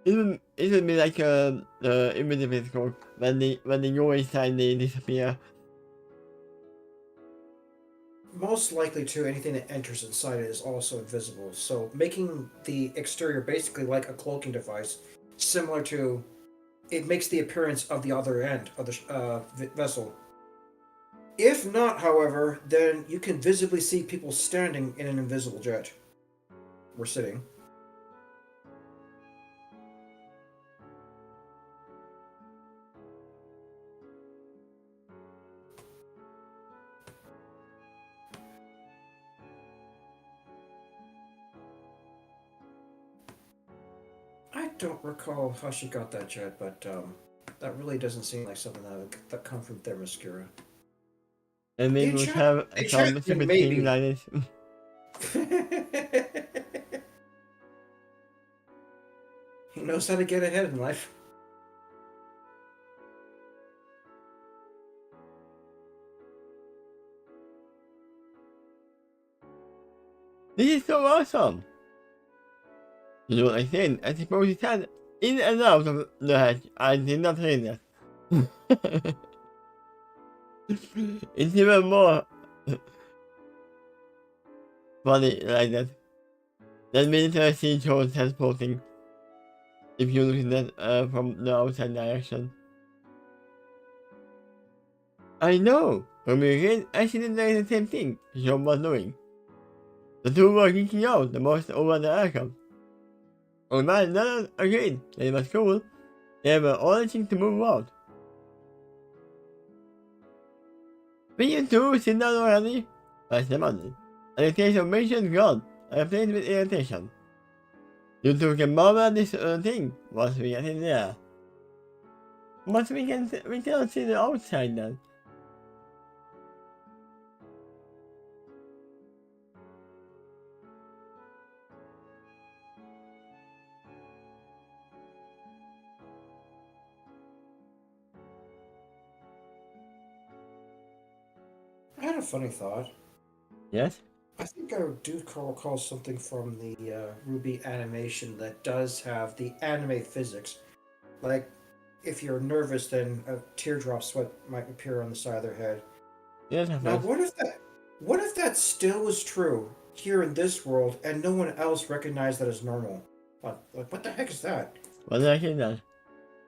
it would be like the invisible scope when they go inside they disappear. Most likely too, anything that enters inside it is also invisible. So making the exterior basically like a cloaking device, similar to, it makes the appearance of the other end of the vessel. If not, however, then you can visibly see people standing in an invisible jet. We're sitting. I don't recall how she got that jet, but that really doesn't seem like something that come from Themyscira. And maybe we'll have some stupid thing like this. He knows how to get ahead in life. This is so awesome! You know what I said? I suppose he said in and out of the hatch. I did not say that. It's even more funny like that. That military sea shows transporting. If you look at that from the outside direction. I know! From your head, I see that there is the same thing Sean was doing. The two were geeking out the most over the aircraft. Oh man, no, again, it was cool. They were all itching to move out. Will you two sit down already? Asked the man. And the taste of mission gone, and replaced with irritation. You two can marvel this thing once we get in there. But we cannot see the outside then. I had a funny thought. Yes? I think I do recall something from the Ruby animation that does have the anime physics. Like, if you're nervous, then a teardrop sweat might appear on the side of their head. Yes, Now, what if that still was true here in this world, and no one else recognized that as normal? What the heck is that? What did I hear that?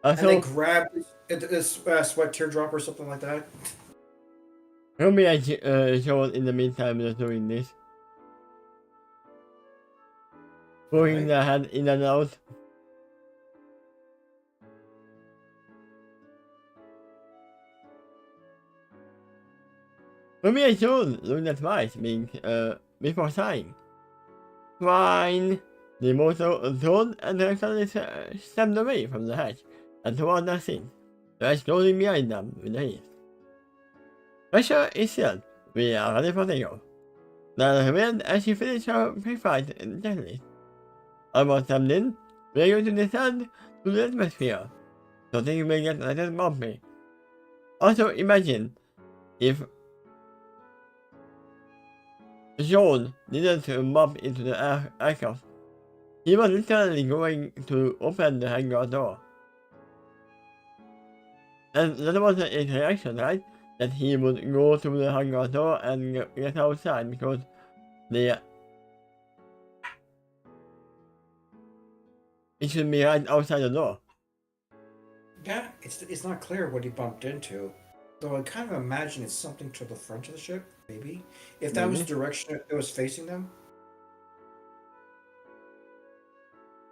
And they Also, grab this sweat teardrop or something like that. Ruby I showed in the meantime was doing this. Moving the head in and out. Ruby I showed doing that twice, before sighing. Fine. The motor turned and suddenly stepped away from the hatch and toward the scene. The hatch closing behind them with the heat. Pressure is set. We are ready for takeoff. Now the as she finished her pre-flight checklist. Almost time in, we are going to descend to the atmosphere, so things may get a little bumpy. Also imagine if Sean needed to bump into the aircraft. He was literally going to open the hangar door. And that was the interaction, right? That he would go to the hangar door and get outside because it should be right outside the door. Yeah, it's not clear what he bumped into, though I kind of imagine it's something to the front of the ship. Maybe. If that was the Maybe. direction it was facing them.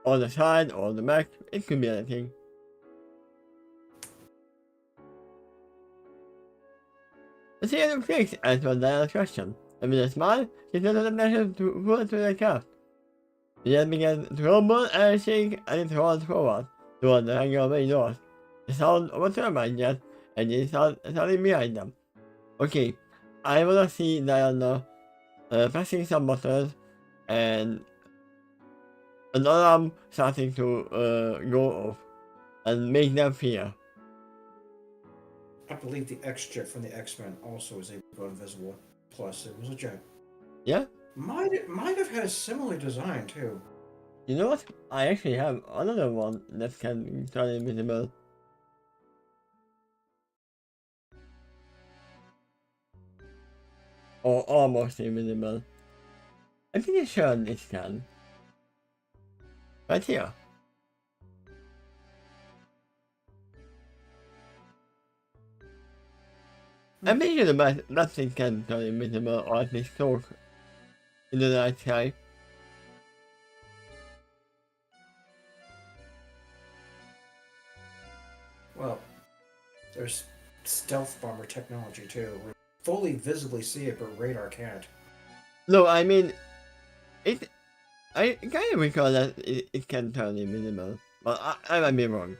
Or the side, or the back. It could be anything. The scene fixed answered their question. And with a smile, she took the measure to put to the craft. The jet began to rumble and shake and it rolled forward toward the hangar bay doors. The sound of a turbine jet engine sounding behind them. Okay, I wanna see Diana pressing some buttons and an alarm starting to go off and make them fear. I believe the X-Jet from the X-Men also was able to go invisible. Plus, it was a jet. Yeah? Might have had a similar design too. You know what? I actually have another one that can turn invisible. Or almost invisible. I'm pretty sure it can. Right here. I'm pretty sure that thing can turn invisible or at least talk in the night sky. Well, there's stealth bomber technology too. We fully visibly see it, but radar can't. No, I mean, I kind of recall that it can turn invisible, but I might be wrong.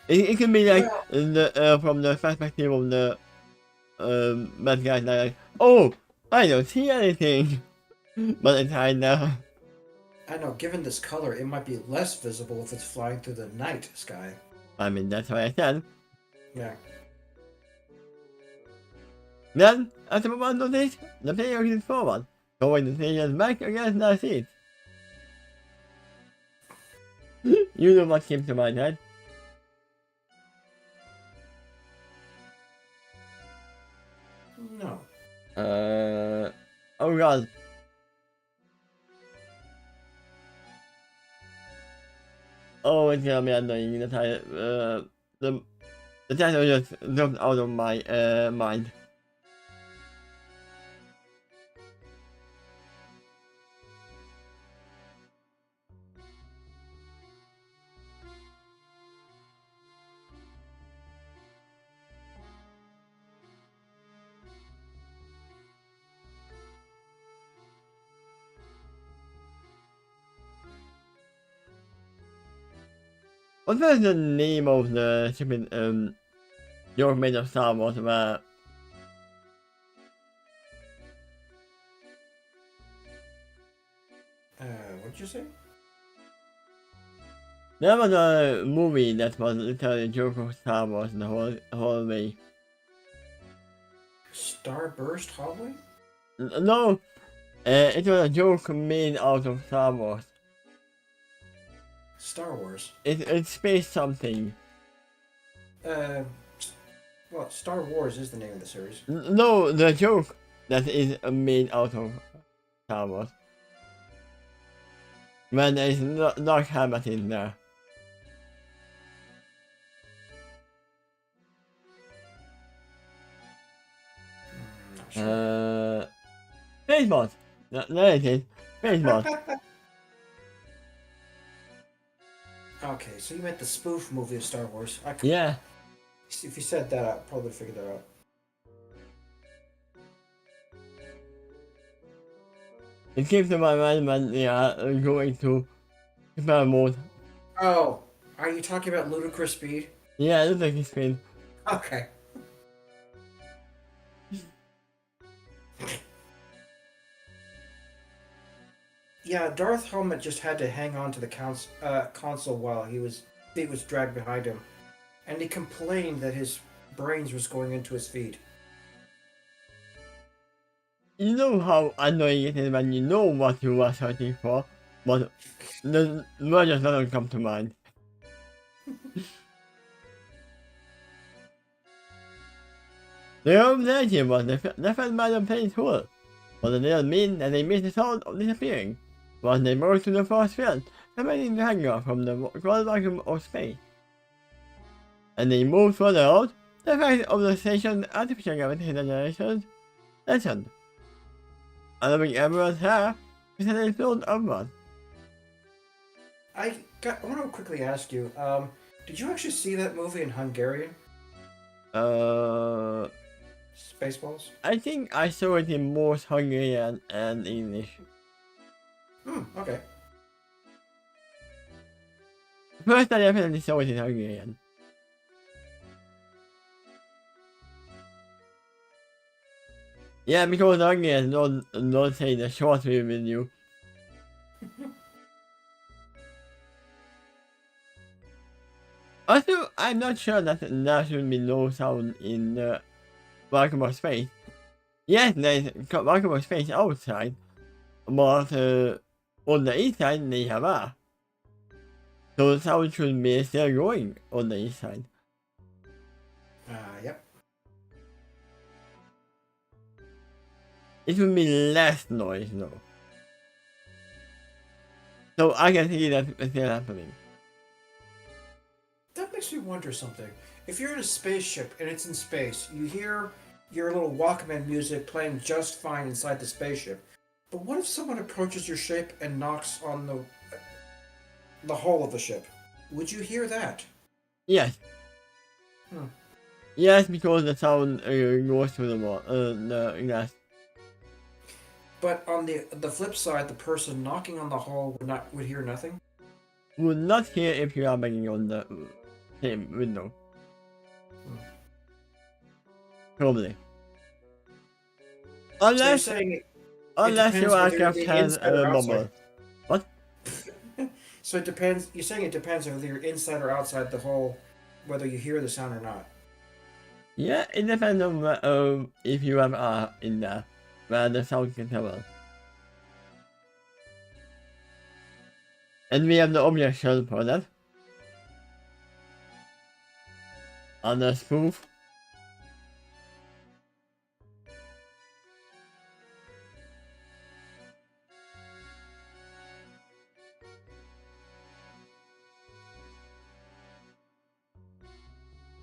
It can be like Well, from the perspective of the bad guys, like, oh, I don't see anything, but it's hide now. I know. Given this color, it might be less visible if it's flying through the night sky. I mean, that's what I said. Yeah. Then, at the moment of this, the player is forward, throwing the player's back against the seat. You know what came to my head. No. Oh god. Oh, it's gonna be annoying that the title just dropped out of my mind. What was the name of the stupid You're Made of Star Wars where What'd you say? there was a movie that was literally a joke of Star Wars the whole way. Starburst Hallway? No, it was a joke made out of Star Wars. Star Wars. It's space something. Uh, well, Star Wars is the name of the series. No, the joke that is made out of Star Wars. When there is dark habit in there. Not sure. Baseball. There it is. Baseball. Okay, so you meant the spoof movie of Star Wars. Yeah. If you said that, I probably would figured that out. It came to my mind when they are going to super mode. Oh, are you talking about Ludicrous Speed? Yeah, it looks like it's been. Okay. Yeah, Darth Helmet just had to hang on to the console while feet was dragged behind him, and he complained that his brains was going into his feet. You know how annoying it is when you know what you are searching for, but the word just doesn't come to mind. The objective was defend by the play's tool, but it didn't mean that they missed the sound of disappearing. Once they moved to the force field, separating the hangar from the cold vacuum of space. And they moved further out, The effect of the station's artificial gravity generation lessened, allowing everyone's hair to set a field upward. I want to quickly ask you. Did you actually see that movie in Hungarian? Uh, Spaceballs. I think I saw it in both Hungarian and English. Okay. First, I definitely saw it in Hungarian. Yeah, because Hungarians don't say the short review. Also, I'm not sure that there should be no sound in the walkable space. Yes, there's walkable space outside, but on the inside they have air. So the sound should be still going on the inside. Yep. It will be less noise though. So I can see that still happening. That makes me wonder something. If you're in a spaceship and it's in space, you hear your little Walkman music playing just fine inside the spaceship. But what if someone approaches your ship and knocks on the hull of the ship? Would you hear that? Yes. Yes, because the sound goes through the glass. But on the flip side, the person knocking on the hull would hear nothing. Would not hear if you are banging on the same window. Probably. Unless So you're unless your depends whether aircraft you're has inside or a outside. bubble. What? So it depends. You're saying it depends whether you're inside or outside the hull, whether you hear the sound or not. Yeah, it depends on if you have air in there, where the sound can travel. And we have the object shell for that. On the spoof.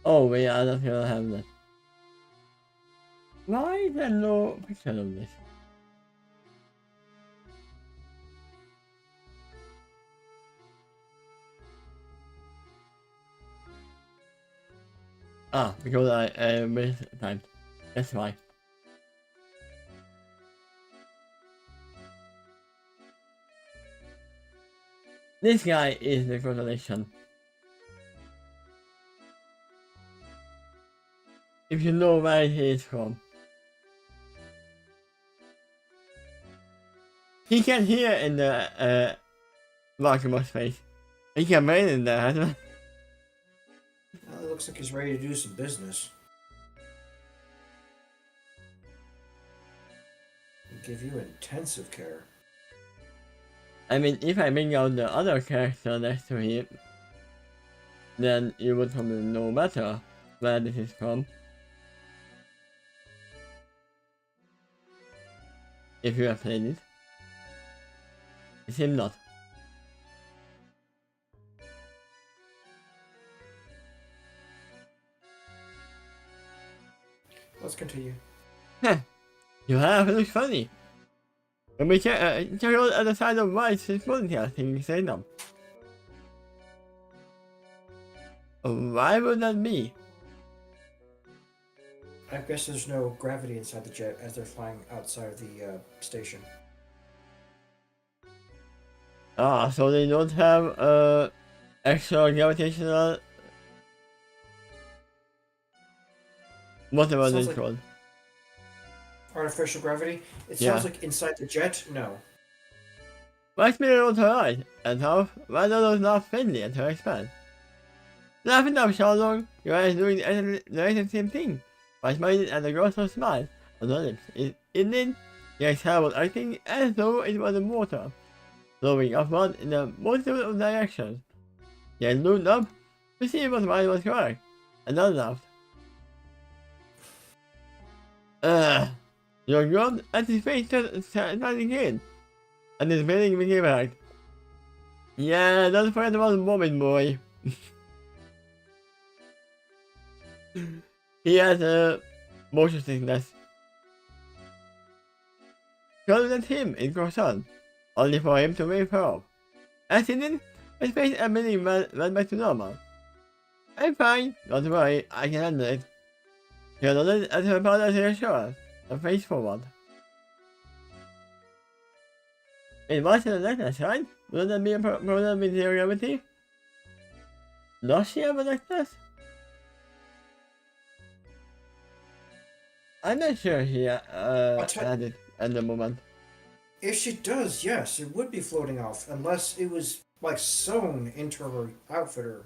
Oh wait, I don't feel I have that. Why is there no picture of this? Ah, because I wasted time. That's why. This guy is the consolation. If you know where he is from. He can hear in the walkable space. He can breathe in there as well. Well, it looks like he's ready to do some business. He'll give you intensive care. I mean, if I bring out the other character next to him, then you would probably know better where this is from. If you have played it. It's him not. Let's continue. Your hair looks funny. Let me check out the other side of White's ponytail thing say them. Why would that be? I guess there's no gravity inside the jet as they're flying outside of the station. Ah, so they don't have extra gravitational whatever Sounds they like- called. Artificial gravity? It Yeah. sounds like inside the jet? No. Why spin around her eyes and how why are those not friendly and her expand? Laughing up, Sherlock, your eyes doing the same thing. By smiling at the girl's smile on her lips. In it, the exhale was acting as though it was in water, flowing upward in a multitude of directions. He looked up to see what mine was correct, and then laughed. Your girl and his face standing in, and his feeling became back. Yeah, don't forget about the woman, boy. he has a motion sickness. Contact him in concern, only for him to wave her off. As he did, his face immediately went back to normal. I'm fine, don't worry, I can handle it. She nodded at her father's reassurance and faced forward. It wasn't a necklace, right? Wouldn't that be a problem with zero gravity? Does she have a necklace? I'm not sure he had it at the moment. If she does, yes, it would be floating off, unless it was like sewn into her outfit or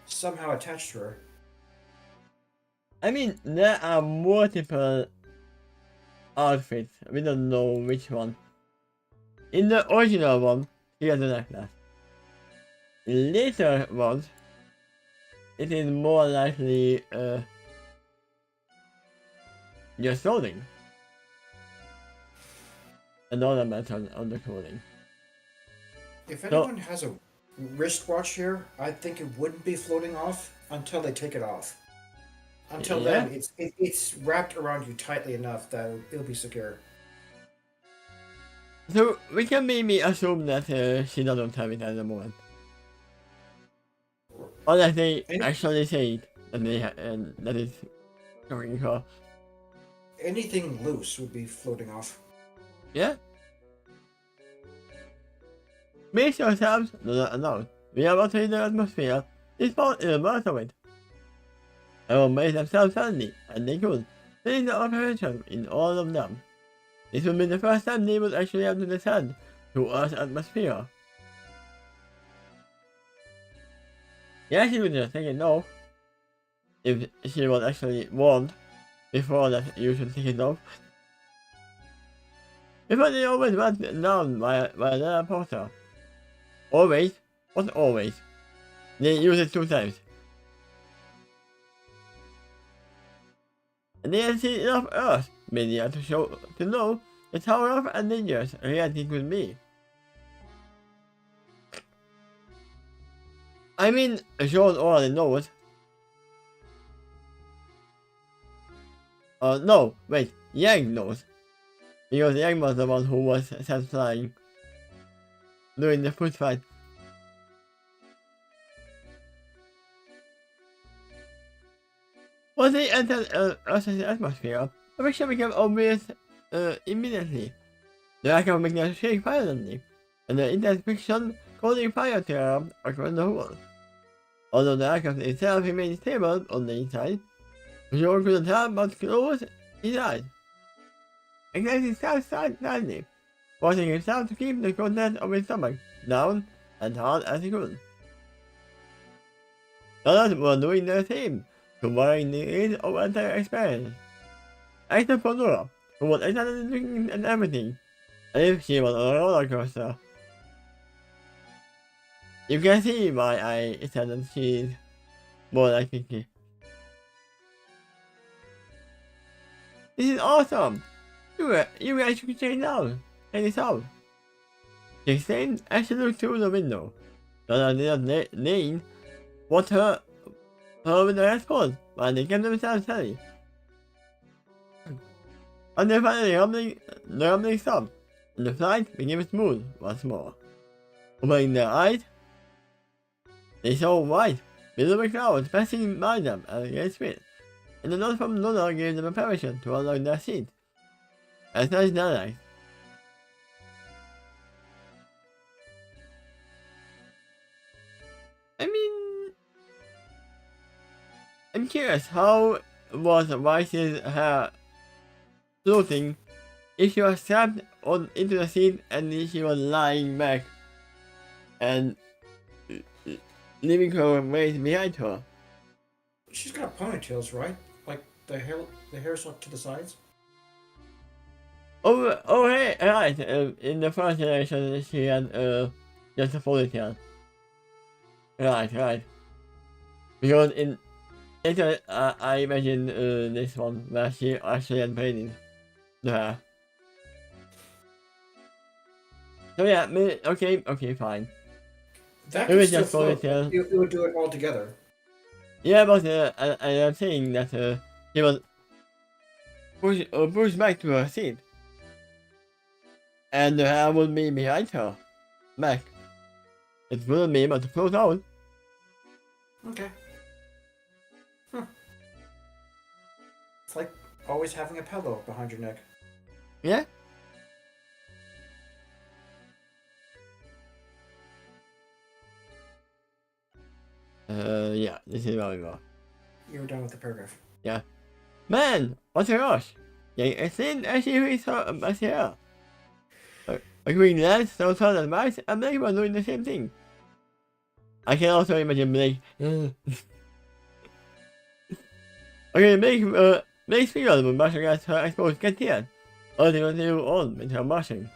somehow attached to her. I mean, there are multiple outfits. We don't know which one. In the original one, he has a necklace. In later ones, it is more likely just clothing. An ornament on the clothing. If anyone has a wristwatch here, I think it wouldn't be floating off until they take it off. Until then, it's wrapped around you tightly enough that it'll be secure. So we can maybe assume that she doesn't have it at the moment. Unless they actually say it and that is covering her. Anything loose would be floating off. Yeah. Make yourselves known. We are about to hit the atmosphere. This boat is a burst of it. Everyone made themselves suddenly, and they could, finish the operation in all of them. This would be the first time they would actually have to descend to Earth's atmosphere. Yeah, she would just take it off. If she was actually warned before that you should take it off. Before they always went down by another porter. Always? What always? They use it 2 times. And they had seen enough Earth media to know just how rough and dangerous reality could be. I mean, Sean already knows. No, wait, Yang knows. Because Yang was the one who was sent flying during the foot fight. Once they entered Earth's atmosphere, the picture became obvious immediately. The aircraft began to shake violently, and the intense friction causing fire terror across the whole. Although the aircraft itself remained stable on the inside, Joel couldn't help but close his eyes. Exerting himself slightly, forcing himself to keep the content of his stomach down as hard as he could. Others were doing the same, to varying degrees of entire experience. Except for Nora, who was excitedly looking at everything, as if she was on a roller coaster. You can see why I said that she is more like Kiki. This is awesome! You guys should check it out. Check this out. She exclaimed as she looked through the window. Nora did not name what her window response, but they kept themselves steady. And then finally the rumbling stopped, and the flight became smooth once more. Opening their eyes, they saw white, visible clouds passing by them at a great speed, and the note from Nona gave them a permission to unlock their seat. As such their life. I mean, I'm curious, how was Vice's hair floating if she was strapped into the seat and she was lying back and leaving her weight behind her? She's got ponytails, right? Like the hair's up to the sides. Oh, hey, right. In the first generation, she had just a ponytail. Right. Because in later, I imagine this one where she actually had braided the hair. So yeah, okay, fine. That It could was still just float. ponytail. It would do it all together. Yeah, but I'm saying that he was pushed back to her seat, and I would be behind her, back. It wouldn't be able to float out. Okay. It's like always having a pillow behind your neck. Yeah. Yeah, this is where we go. You were done with the paragraph. Yeah. Man, what's the rush? Yeah, I think I see who is here. Agreeing lads, so told advice, and Blake was doing the same thing. I can also imagine Blake. Okay, Blake's figure when brushing at her exposed canteen. Ultimately on with her brushing.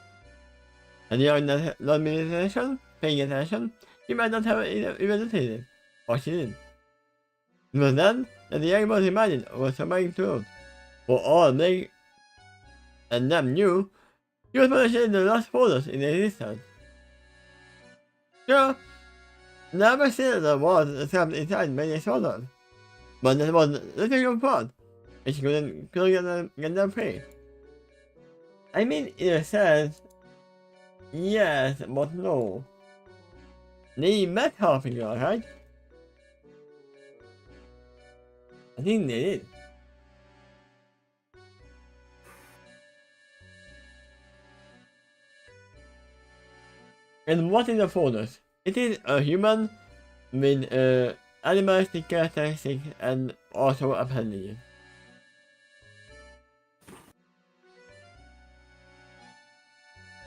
And during that non-meditation, paying attention, she might not have even noticed what she did. It was then that the young boy's imagined was surviving truth. For all Blake and them knew, he was punishing the last photos in existence. Sure, never said there was trapped inside many shoulders, but that was little part, and she couldn't get them free. I mean, in a sense, yes, but no. They met halfway, right? I think they did. And what is the photos? It is a human with animalistic characteristics and also appendages.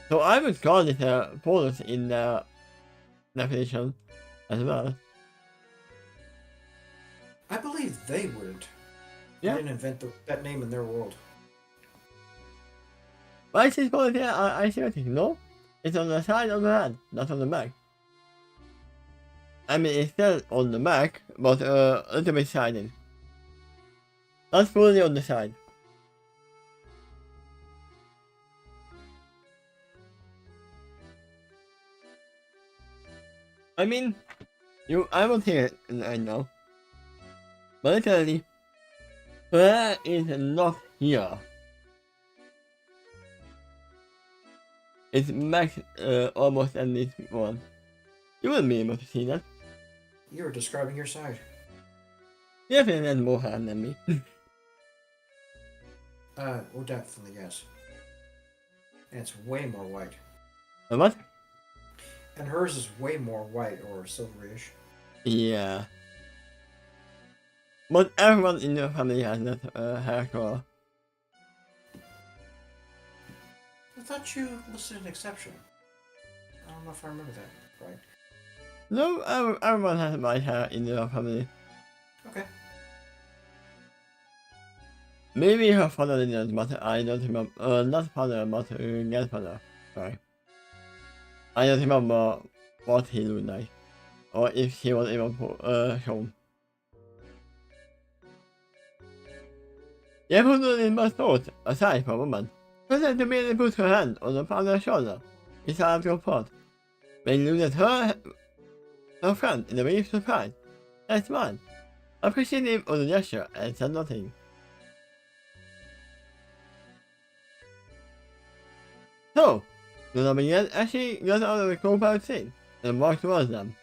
So I would call it photos in the definition as well. I believe they wouldn't. Yeah. They didn't invent that name in their world. Why is this called here? I see what you no? It's on the side of the hand, not on the back. I mean, it's still on the back, but a little bit sided. Not fully on the side. I mean, I will take it right now. But literally, where is not here? It's max almost at least one. You wouldn't be able to see that. You were describing your side. You definitely has more hand than me. Well, definitely, yes. And it's way more white. What? And hers is way more white or silverish. Yeah. But everyone in your family has that hair color. I thought you listed an exception. I don't know if I remember that right. No, everyone has white hair in your family. Okay. Maybe her father didn't, but I don't remember. Not father, but grandfather. Sorry. I don't remember what he looked like, or if he was even shown. The episode must note, aside for a moment, pretend to merely put her hand on the father's shoulder, inside of your pot. When you looked at her friend in a wave of surprise, and smiled, appreciative of the gesture, and said nothing. So, the began as she got out of the compound seat and walked towards them.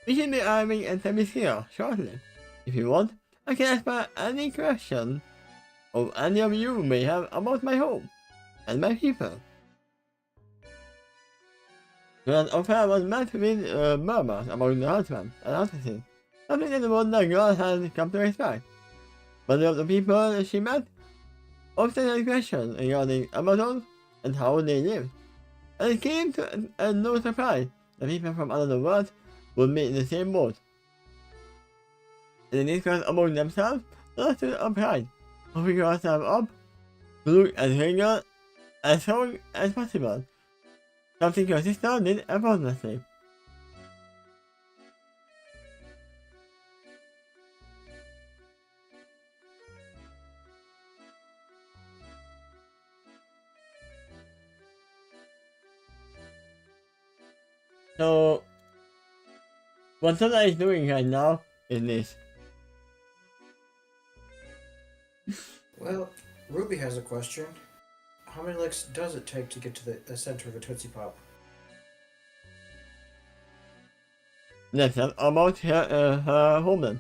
We should be arriving at here shortly. If you want, I can answer any question of any of you may have about my home and my people. The affair was met with murmurs among the husband and hostesses, something that the wonder girl had come to expect. Many of the people she met often had questions regarding Amazon and how they lived, and it came to no surprise that people from another world would meet in the same boat. And they discussed among themselves the lesson of pride, moving yourself up to look as regular as strong as possible, something your sister did effortlessly. So, What Soda is doing right now is this. Well, Ruby has a question. How many licks does it take to get to the center of a Tootsie Pop? That's about her homeland.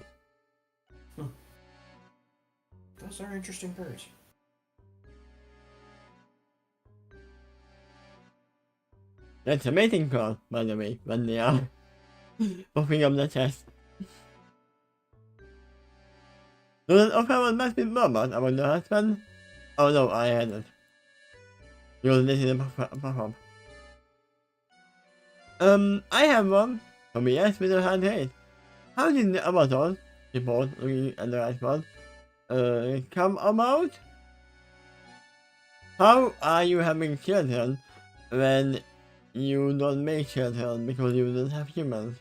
Those are interesting birds. That's a mating call, by the way, when they are opening up the chest. So that O'Farrell must be murmured about the husband? Oh no, I hadn't. You were listening to perform. I have one. From yes, with a hand hate. How did the Amazon report looking at the iceberg come about? How are you having children when you don't make children because you don't have humans?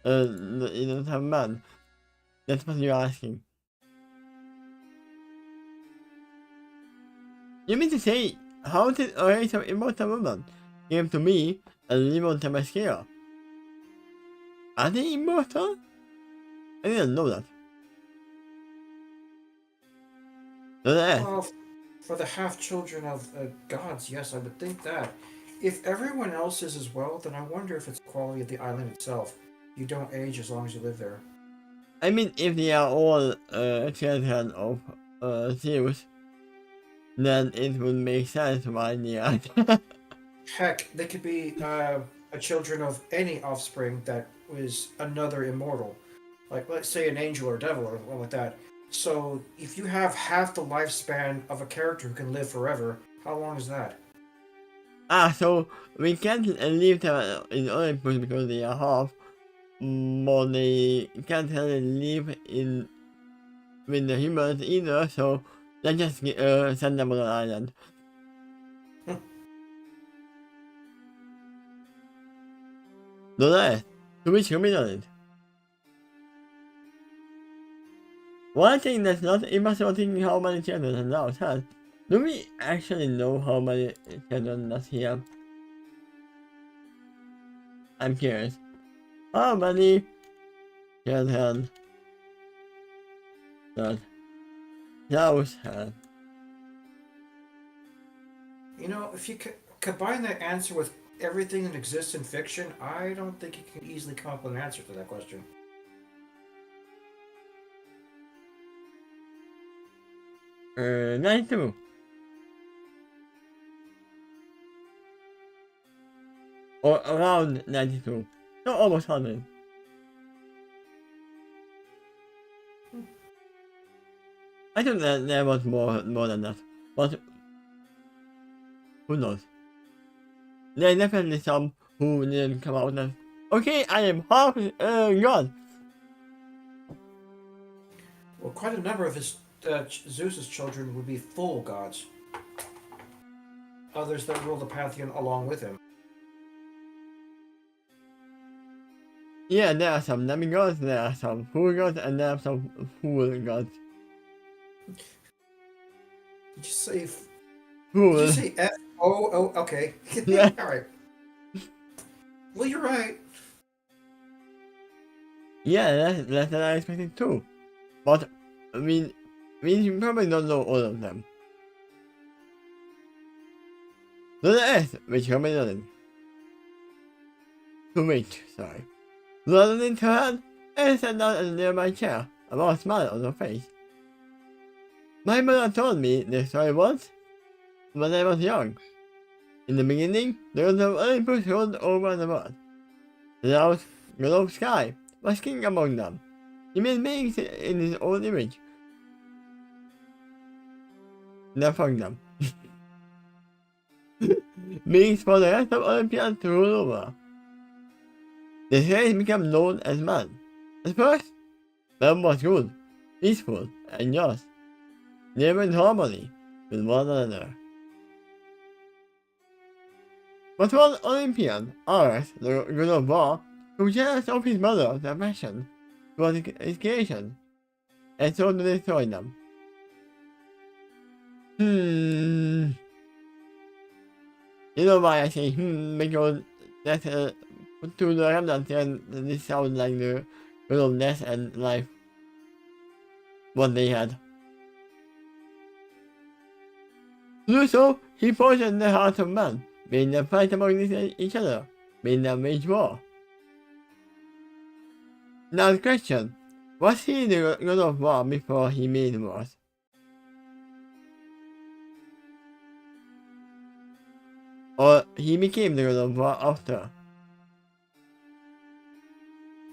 You don't have man. That's what you're asking. You mean to say, how did a race of immortal women give to me and live on Themyscira? Are they immortal? I didn't know that. No, Well, for the half-children of gods, yes, I would think that. If everyone else is as well, then I wonder if it's the quality of the island itself. You don't age as long as you live there. I mean, if they are all children of Zeus, then it would make sense why they are. Heck, they could be a children of any offspring that was another immortal. Like, let's say an angel or devil or one like that. So, if you have half the lifespan of a character who can live forever, how long is that? So we can't leave them in Olympus because they are half, but they can't really live in with the humans either, so let's just send them on an island. No, that to which committed. One thing that's not impossible thinking how many children and now has. Do we actually know how many children does he have? I'm curious. How many children does Klaus have? You know, if you combine that answer with everything that exists in fiction, I don't think you can easily come up with an answer to that question. 92. Or around 92. So almost 100. I think that there was more than that. But who knows? There are definitely some who didn't come out as, okay, I am half God. Well, quite a number of his Zeus's children would be full gods. Others that rule the pantheon along with him. Yeah, there are some demigods, there are some fool gods, and there are some fool gods. Did you say? Fool. Did you say F? Oh, okay. Yeah. All right. Well, you're right. Yeah, that's what I expected too. But, I mean, you probably don't know all of them. So the S, which probably doesn't. To which, sorry. Rather than turn, I sat down at a nearby chair, a small smile on her face. My mother told me the story once, when I was young. In the beginning, there was an Olympus rolled over the world. The loud, yellow sky was king among them. He made beings in his own image. Never them. Beings for the rest of Olympians to rule over. The race became known as man. At first, man was good, peaceful, and just. They were in harmony with one another. But one Olympian, Ares, the god of war, grew jealous of his mother's affection towards his creation, and sought to destroy them. You know why I say because that's to the remnant, and this sounds like the wilderness and life what they had. To do so, he poisoned the hearts of man, made them fight among each other, made them wage war. Now the question, was he the god of war before he made wars? Or he became the god of war after?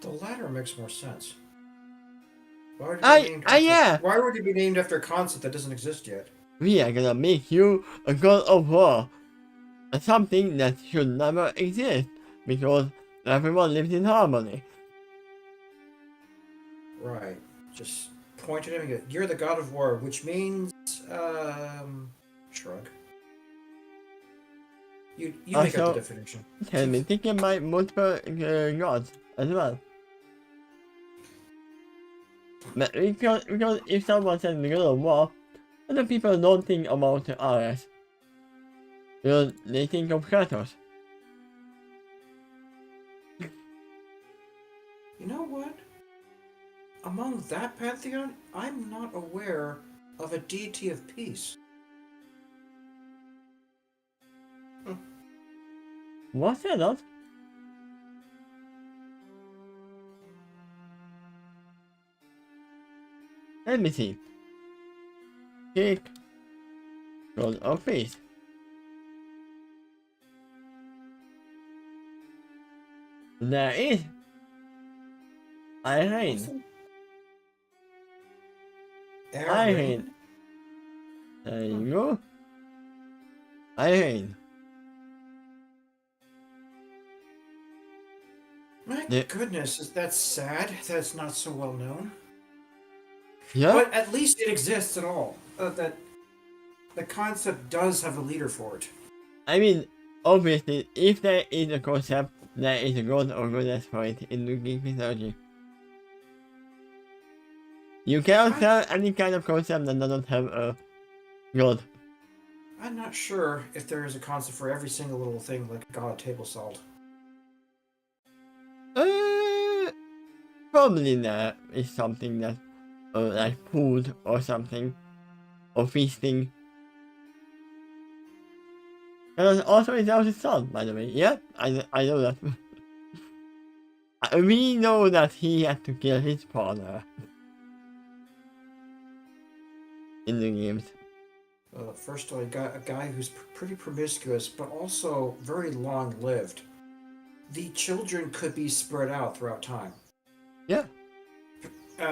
The latter makes more sense. Why would it be named after, Yeah! Why would it be named after a concept that doesn't exist yet? We are gonna make you a god of war. Something that should never exist, because everyone lives in harmony. Right. Just point at him and go, "You're the god of war," which means, shrug. You make up Also, the definition. Tell me, thinking about multiple gods as well. Because if someone says the god of war, other people don't think about Ares. Because they think of Kratos. You know what? Among that pantheon, I'm not aware of a deity of peace. Was there not? Let me see. Kick. God of peace. There is. Irene. Irene. There you go. Irene. My goodness, that's sad. That's not so well known. Yeah. But at least it exists at all. That the concept does have a leader for it. I mean, obviously, if there is a concept, there is a god or goddess for it in the Greek mythology. You cannot tell any kind of concept that doesn't have a god. I'm not sure if there is a concept for every single little thing like god table salt. Probably there is something that, like food or something, or feasting. And also it's out his son, by the way. Yeah, I know that. We know that he had to kill his father in the games. First of all, you got a guy who's pretty promiscuous, but also very long-lived. The children could be spread out throughout time. Yeah.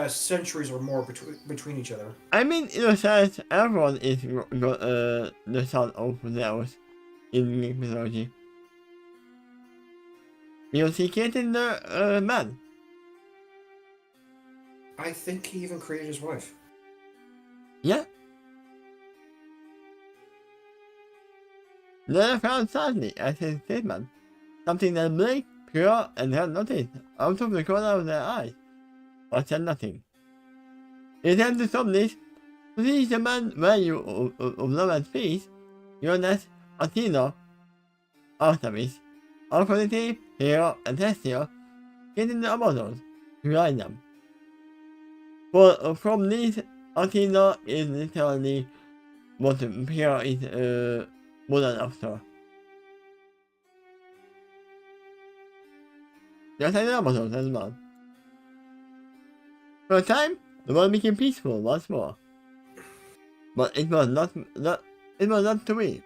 Centuries or more between each other. I mean, in a sense, everyone is the son of Zeus in Greek mythology. Because he created the man. I think he even created his wife. Yeah. Then I found sadly as his statement, something that blinked, pure, and had noticed out of the corner of their eyes, but said nothing. He attempted to stop this, to teach the man value of love and peace, Jonas, Athena, Artemis, Aphrodite, Hera, and Hestia, getting the apostles to guide them. For from this, Athena is literally what Hera is modeled after. Just like the apostles as well. For a time, the world became peaceful once more. But it was not to be.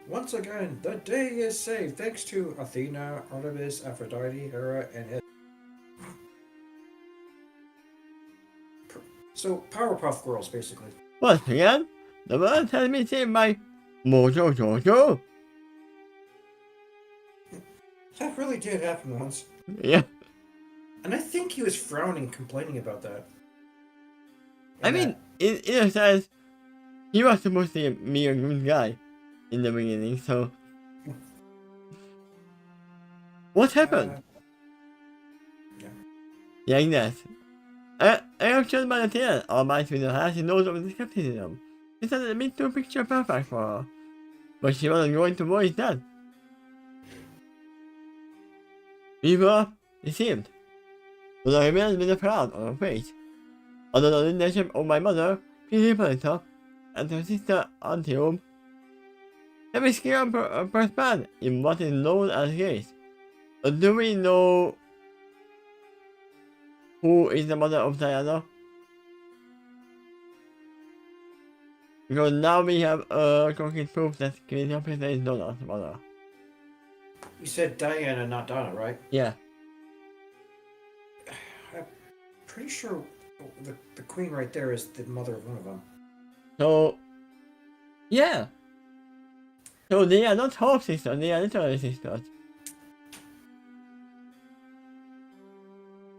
Once again, the day is saved thanks to Athena, Artemis, Aphrodite, Hera, and So, Powerpuff Girls, basically. Once again, the world has been saved by Mojo Jojo. That really did happen once. Yeah. And I think he was frowning, complaining about that. I mean, in a sense, he was supposed to be a good guy in the beginning, so... What happened? Yeah. Like that. I am shown by the tail, or my sweetheart has she knows of the skepticism. This doesn't mean to picture perfect for her. But she wasn't going to voice that. We were deceived. But I remained with a frown on her face. Under the leadership of my mother, Philippa, and her sister Antiope, every skill prospered in what is known as grace. But do we know who is the mother of Diana? Because now we have concrete proof that Queen Elizabeth is Donna's mother. You said Diana, not Donna, right? Yeah. I'm pretty sure the queen right there is the mother of one of them. So, yeah. So they are not half sisters, they are literally sisters.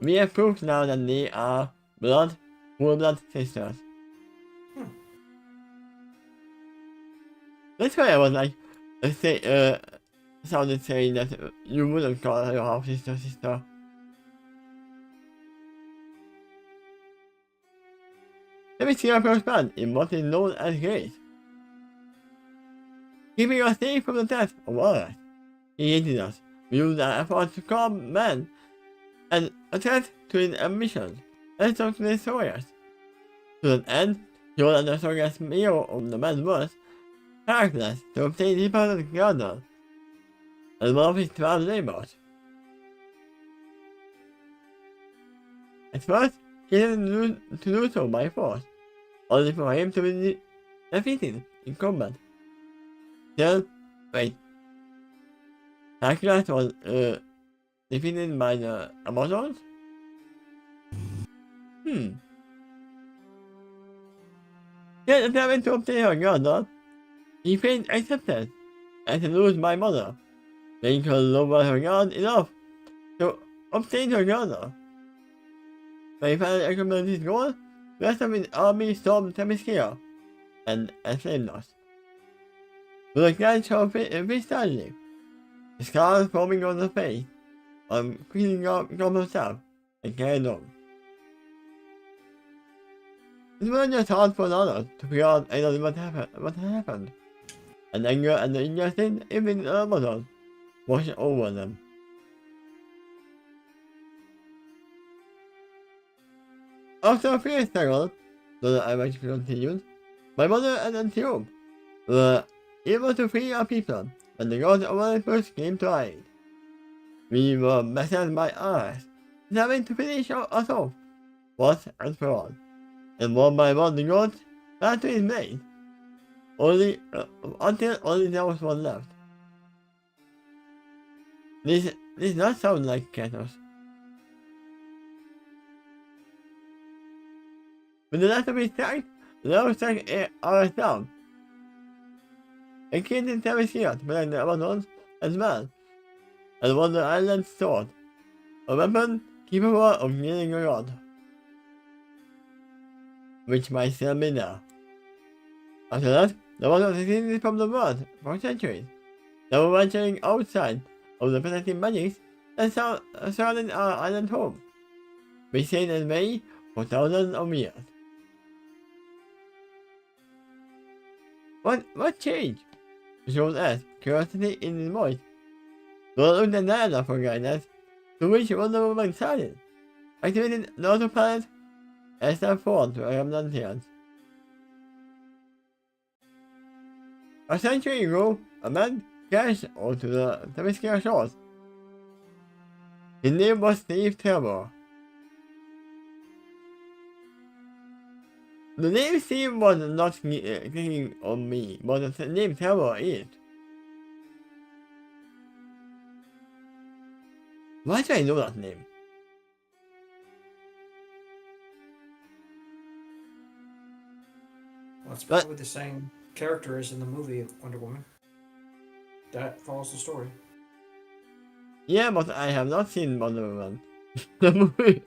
We have proof now that they are full blood sisters. That's why I was like, sounded saying that you wouldn't call her your half sister. Let me see our first man in what is known as grace. Keeping us safe from the death of others. He hated us. We used our efforts to calm men and a threat to his ambition, and so to destroy us. To that end, he ordered the strongest male of the men was Heracles to obtain his perfect garden and one of his 12 neighbors. At first, he didn't do so by force, only for him to be defeated in combat. Then, wait. Hercules was defeated by the Amazons? Yet attempting to obtain her garden, he failed acceptance and to lose my mother. Then he could lower her guard enough to obtain her garden. When he finally accomplished his goal, the rest of his army stormed Themyscira and enslaved us. With a grand show of bestiality, the scars forming on the face, Queen got herself and carried on. It wasn't just hard for others to figure out either what happened, and anger and the injustice even the Amazons washed over them. After a fierce struggle, though I might continued, my mother and Antiope were able to free our people when the gods of Olympus came to aid. We were beset by ours, having to finish us off once and for all, and one by one the gods had to his blade, until only there was one left. This does not sound like Kratos. With the last of his strength, Leo struck ourselves, and killed in Themyscira to protect the Amazons as well, and won the island's sword, a weapon capable of killing a god, which might still be there. After that, the Amazons existed from the world for centuries. They were venturing outside of the protective magics that surrounded our island home. We stayed at bay for thousands of years. What changed? Showed us curiosity in his voice. Don't look at Diana for guidance, to which Wonder Woman silent, activated the autopilot, and stepped forward to Atlanteans. A century ago, a man crashed onto the Themyscira shores. His name was Steve Trevor. The name Steve was not clicking on me, but the name Trevor is. Why do I know that name? Well, it's probably the same character as in the movie Wonder Woman. That follows the story. Yeah, but I have not seen Wonder Woman. The movie.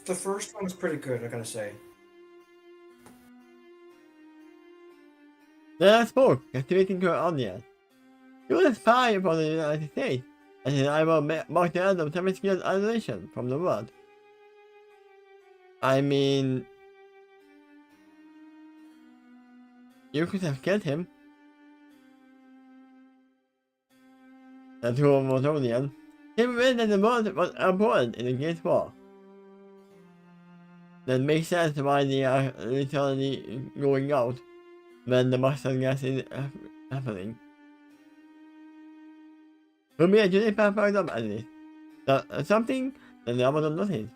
The first one is pretty good, I gotta say. Then I spoke, captivating her audience. He was a spy for the United States, and his arrival marked the end of Themyscira's isolation from the world. I mean, you could have killed him. And to a Motonian, He read that the world was important in the Great War. That makes sense why they are literally going out when the mustard gas is happening. For me, I really prefer them at least. That's something that the others don't notice.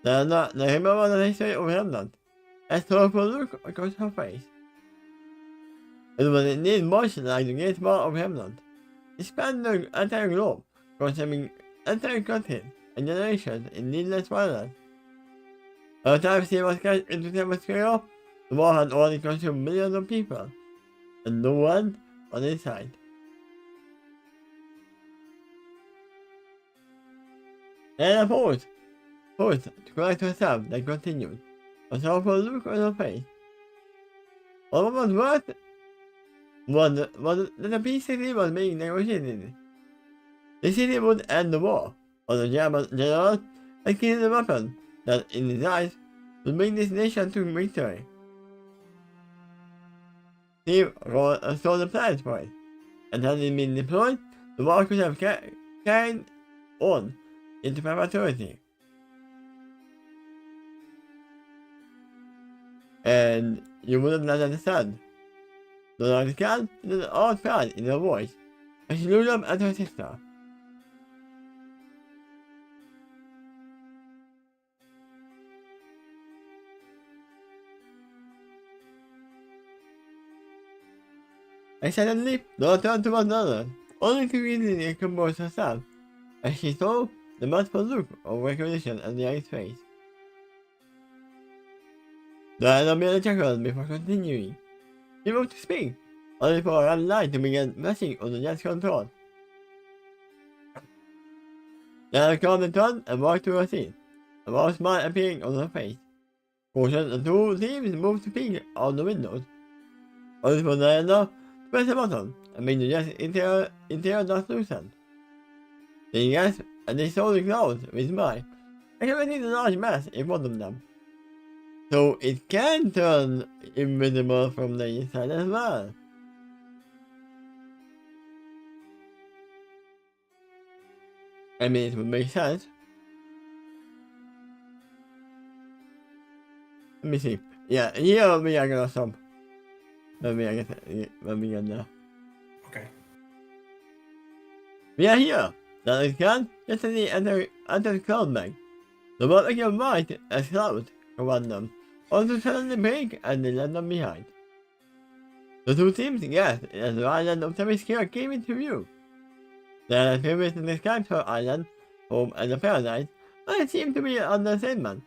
They remember the history of Hamlet. A sorrowful look across her face. It was indeed much like the Great War of Hamlet. It spanned the entire globe, consuming entire countries and generations in needless violence. By the time she was cast into Temescale, the war had already consumed millions of people, and no one on his side. And paused to correct herself, then continued, a sorrowful look on her face. All what was worth was that the peace treaty was being negotiated. The city would end the war, or the German general had killed the weapon that, in his eyes, would bring this nation to victory. He saw the plans for it, and had it been deployed, the war could have carried on into perpetuity. And you wouldn't understand. The Lord God did an odd pride in her voice, and she looked up at her sister. And suddenly, Dora turned towards Nana, only to easily compose herself, as she saw the multiple look of recognition on the eyes face. Diana merely chuckled before continuing. She moved to speak, only for a light to begin messing on the jet's control. Diana calmed the tone and walked to her seat, a warm smile appearing on her face. Caution, the two teams moved to peek out the windows, only for Diana to press a button and make the jet's interior translucent. They gasped and they saw the clouds with by, activating the large mass in front of them. So it can turn invisible from the inside as well. I mean, it would make sense. Let me see. Yeah, here we are gonna stop. Let me get there. Okay. We are here. That is can yesterday enter cloud bank. The world again white as clouds around them. Also suddenly break and they left them behind. The two teams gasped as the island of Temescale came into view. They had previously described her island, home as a paradise, but it seemed to be an understatement.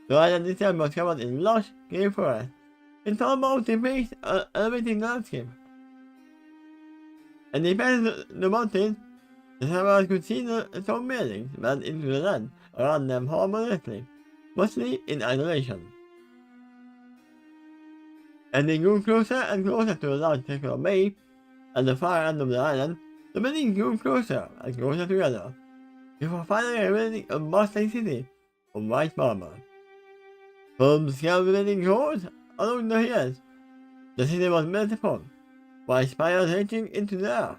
The island itself was covered in lush, green forest, with tall mountain peaks elevating the landscape. And they passed the mountains, the travelers could see the stone buildings built into the land around them harmoniously, mostly in isolation. And they grew closer and closer to the large circular bay. At the far end of the island, the buildings grew closer and closer together, before finally revealing a bustling city of white marble. From scale building halls along the hills, the city was built upon, white spires reaching into the air.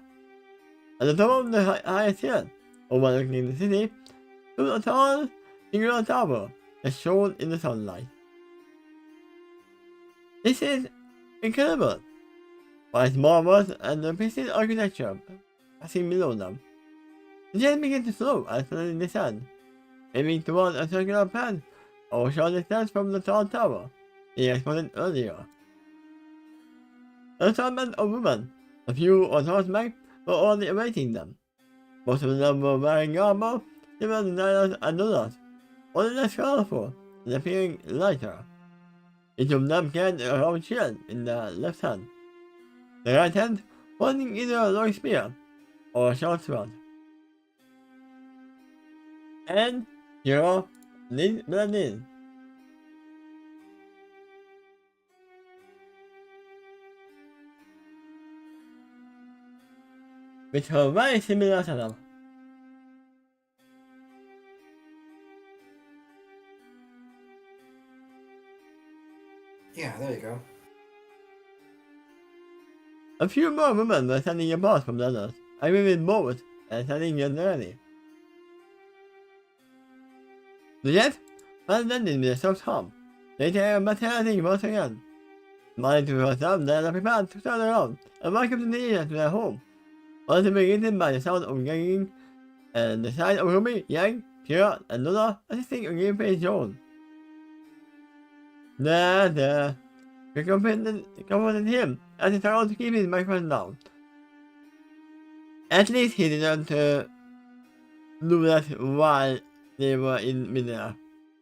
At the top of the highest hill, overlooking the city, stood a tall, singular tower that shone in the sunlight. This is incredible! White marbles and the pristine architecture passing below them. The jet began to slow and slowly descend, aiming toward a circular path or short distance from the tall tower they exploded earlier. A small band of women, a few on horseback, were already awaiting them. Most of them were wearing armor similar to Nylas and others, only less colorful and appearing lighter. Each of them carried a round shield in their left hand, the right hand holding either a long spear or a short sword. And Hero blended in. With her very similar setup. Yeah, there you go. A few more women were standing apart from the others, agreeing with both and standing generally. Yet, I landed with a soft hum. Later, I materializing once again. Smiling to herself, then I prepared to turn around and welcome to the to their home. Only beginning by the sound of ganging and the sight of Ruby, Yang, Kira, and Luna assisting a game-based Joan. There. We comforted him as he tried to keep his microphone down. At least he didn't do that while they were in midair,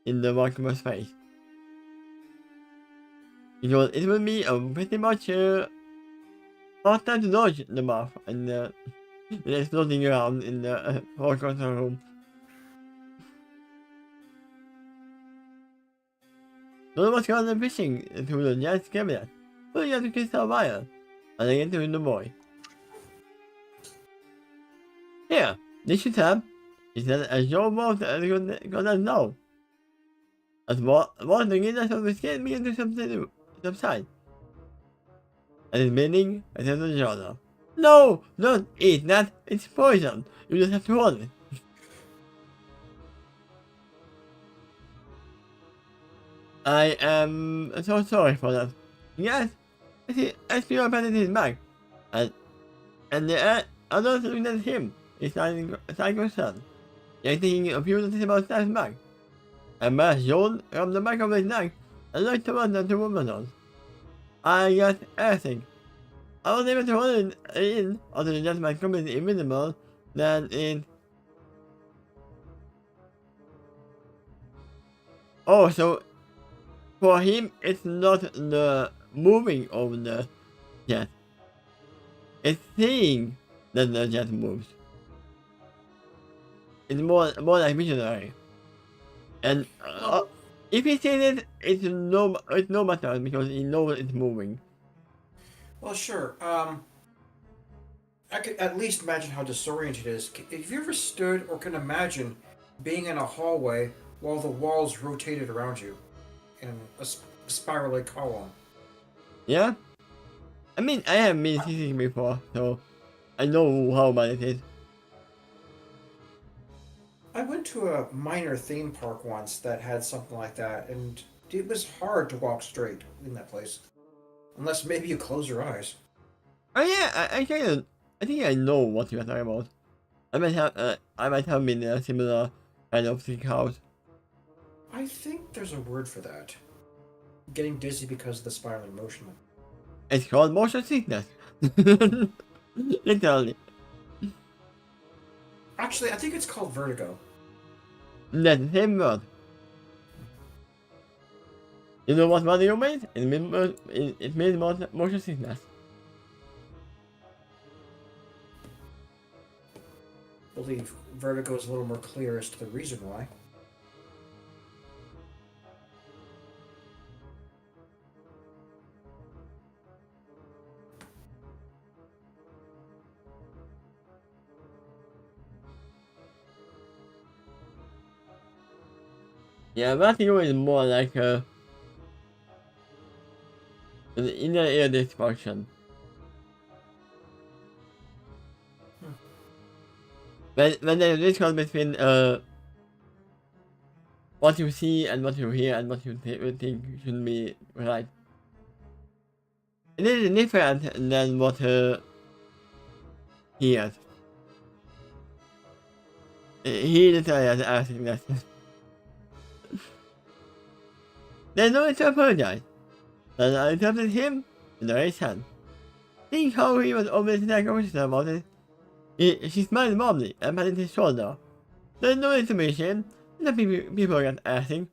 in the workable space. Because it would be pretty much hard time to dodge the buff and it's floating around in the whole control room. None was gone fishing through the giant cabinet, pulling out the crystal wire, and again to the boy. Here, this should have, he said, as your mouth got us now. As one the guinness of the skin began to subside. And his meaning, I said to the genre. No, don't eat that, it's poison. You just have to hold it. I am so sorry for that. Yes, I feel up in his back. And the others looking at him, his side concern. Yet thinking a few things about Stack's back. And Mass yawned from the back of his neck and looked towards the two women. I got everything. I was able to hold it in until the gentleman completely invisible, then it... Oh, so for him, it's not the moving of the jet. It's seeing that the jet moves. It's more like visionary. And if he sees it, it's no matter because he knows it's moving. Well, sure. I could at least imagine how disoriented it is. Have you ever stood or can imagine being in a hallway while the walls rotated around you in a spirally column? Yeah? I mean, I have been seeing before, so I know how bad it is. I went to a minor theme park once that had something like that, and it was hard to walk straight in that place. Unless maybe you close your eyes. Oh yeah, I think I know what you're talking about. I might have been in a similar kind of thing house. I think there's a word for that. Getting dizzy because of the spiraling motion. It's called motion sickness. Literally. Actually, I think it's called vertigo. That's the same word. You know what vertigo means? It means motion sickness. I believe vertigo is a little more clear as to the reason why. Yeah, vertigo is more like an inner ear dysfunction. When there is disconnect between what you see and what you hear and what you think should be right. It is different than what he has. He literally has asking that. There's no need to apologize. Then I interrupted him and raised hand. Seeing how he was obviously unconscious about it, she smiled warmly and patted his shoulder. There's no need to be ashamed. The people got asking.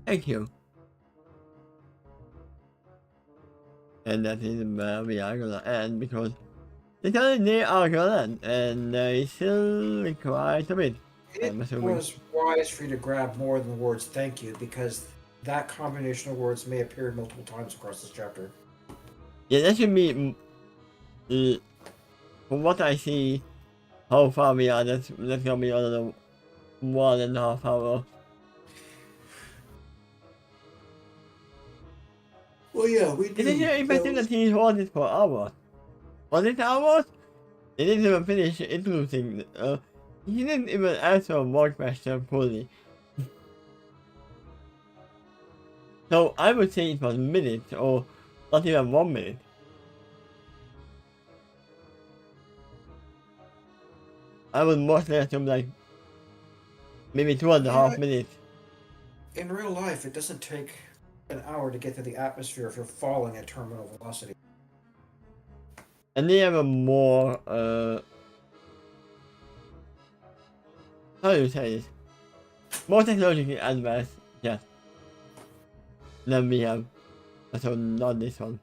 Thank you. And that is where we are gonna end because literally they are gonna end and they still quite a bit. It was wise for you to grab more than the words thank you because that combination of words may appear multiple times across this chapter. Yeah, that should be from what I see how far we are, that's gonna be another 1.5 hours. Well, yeah, we do. It is impressive that he held it for hours. Was it hours? He didn't even finish introducing. He didn't even answer one question fully. So I would say it was minutes or not even 1 minute. I would mostly assume like maybe 2.5 minutes. In real life, it doesn't take an hour to get to the atmosphere if you're falling at terminal velocity. And they have a more how do you say this? More technologically advanced jet than we have. So not this one.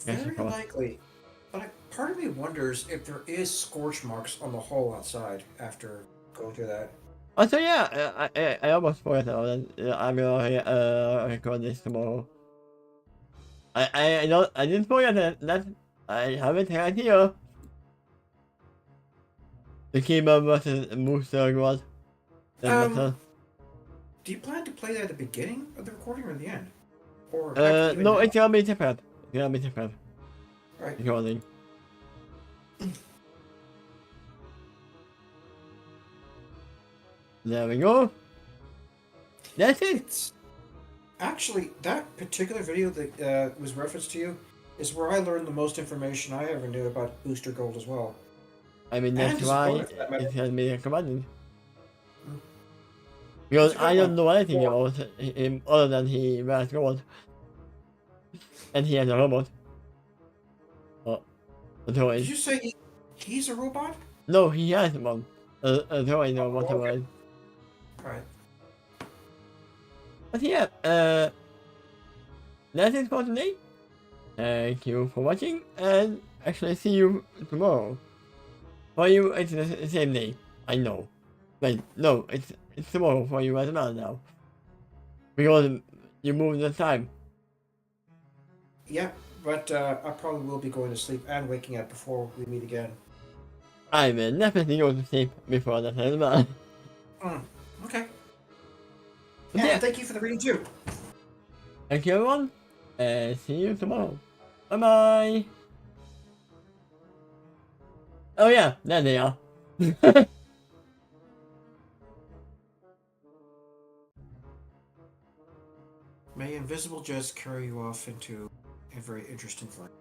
Yes, of Very course. likely. But part of me wonders if there is scorch marks on the hull outside after going through that. Also, yeah, I almost forgot about that. I'm gonna record this tomorrow. I don't I didn't forget that I have it right here. The keyboard versus Mooster was the Um, battle. do you plan to play that at the beginning of the recording or the end? Or heck, even No, now? it's gonna be different. It's gonna be different. Right. Recording. There we go. That's it. It's actually that particular video that was referenced to you is where I learned the most information I ever knew about Booster Gold as well. I mean, And that's his why opponent, for that matter. it has been recommended. Mm. Because It's a I good don't one. know anything Or, about him other than he wears gold. And he has a robot. Oh, a did droid. you say he's a robot? No, he has one. A droid or Oh, whatever. okay. Right. But yeah, that's it for today. Thank you for watching, and actually see you tomorrow. For you, it's the same day. I know. Wait, no, it's tomorrow for you as well now. Because you moved the time. Yeah, but I probably will be going to sleep and waking up before we meet again. I will definitely go to sleep before that as well. Mm, okay. But And yeah, thank you for the reading too. thank you everyone, and see you tomorrow. Bye bye. Oh yeah, there they are. May invisible jets carry you off into a very interesting flight.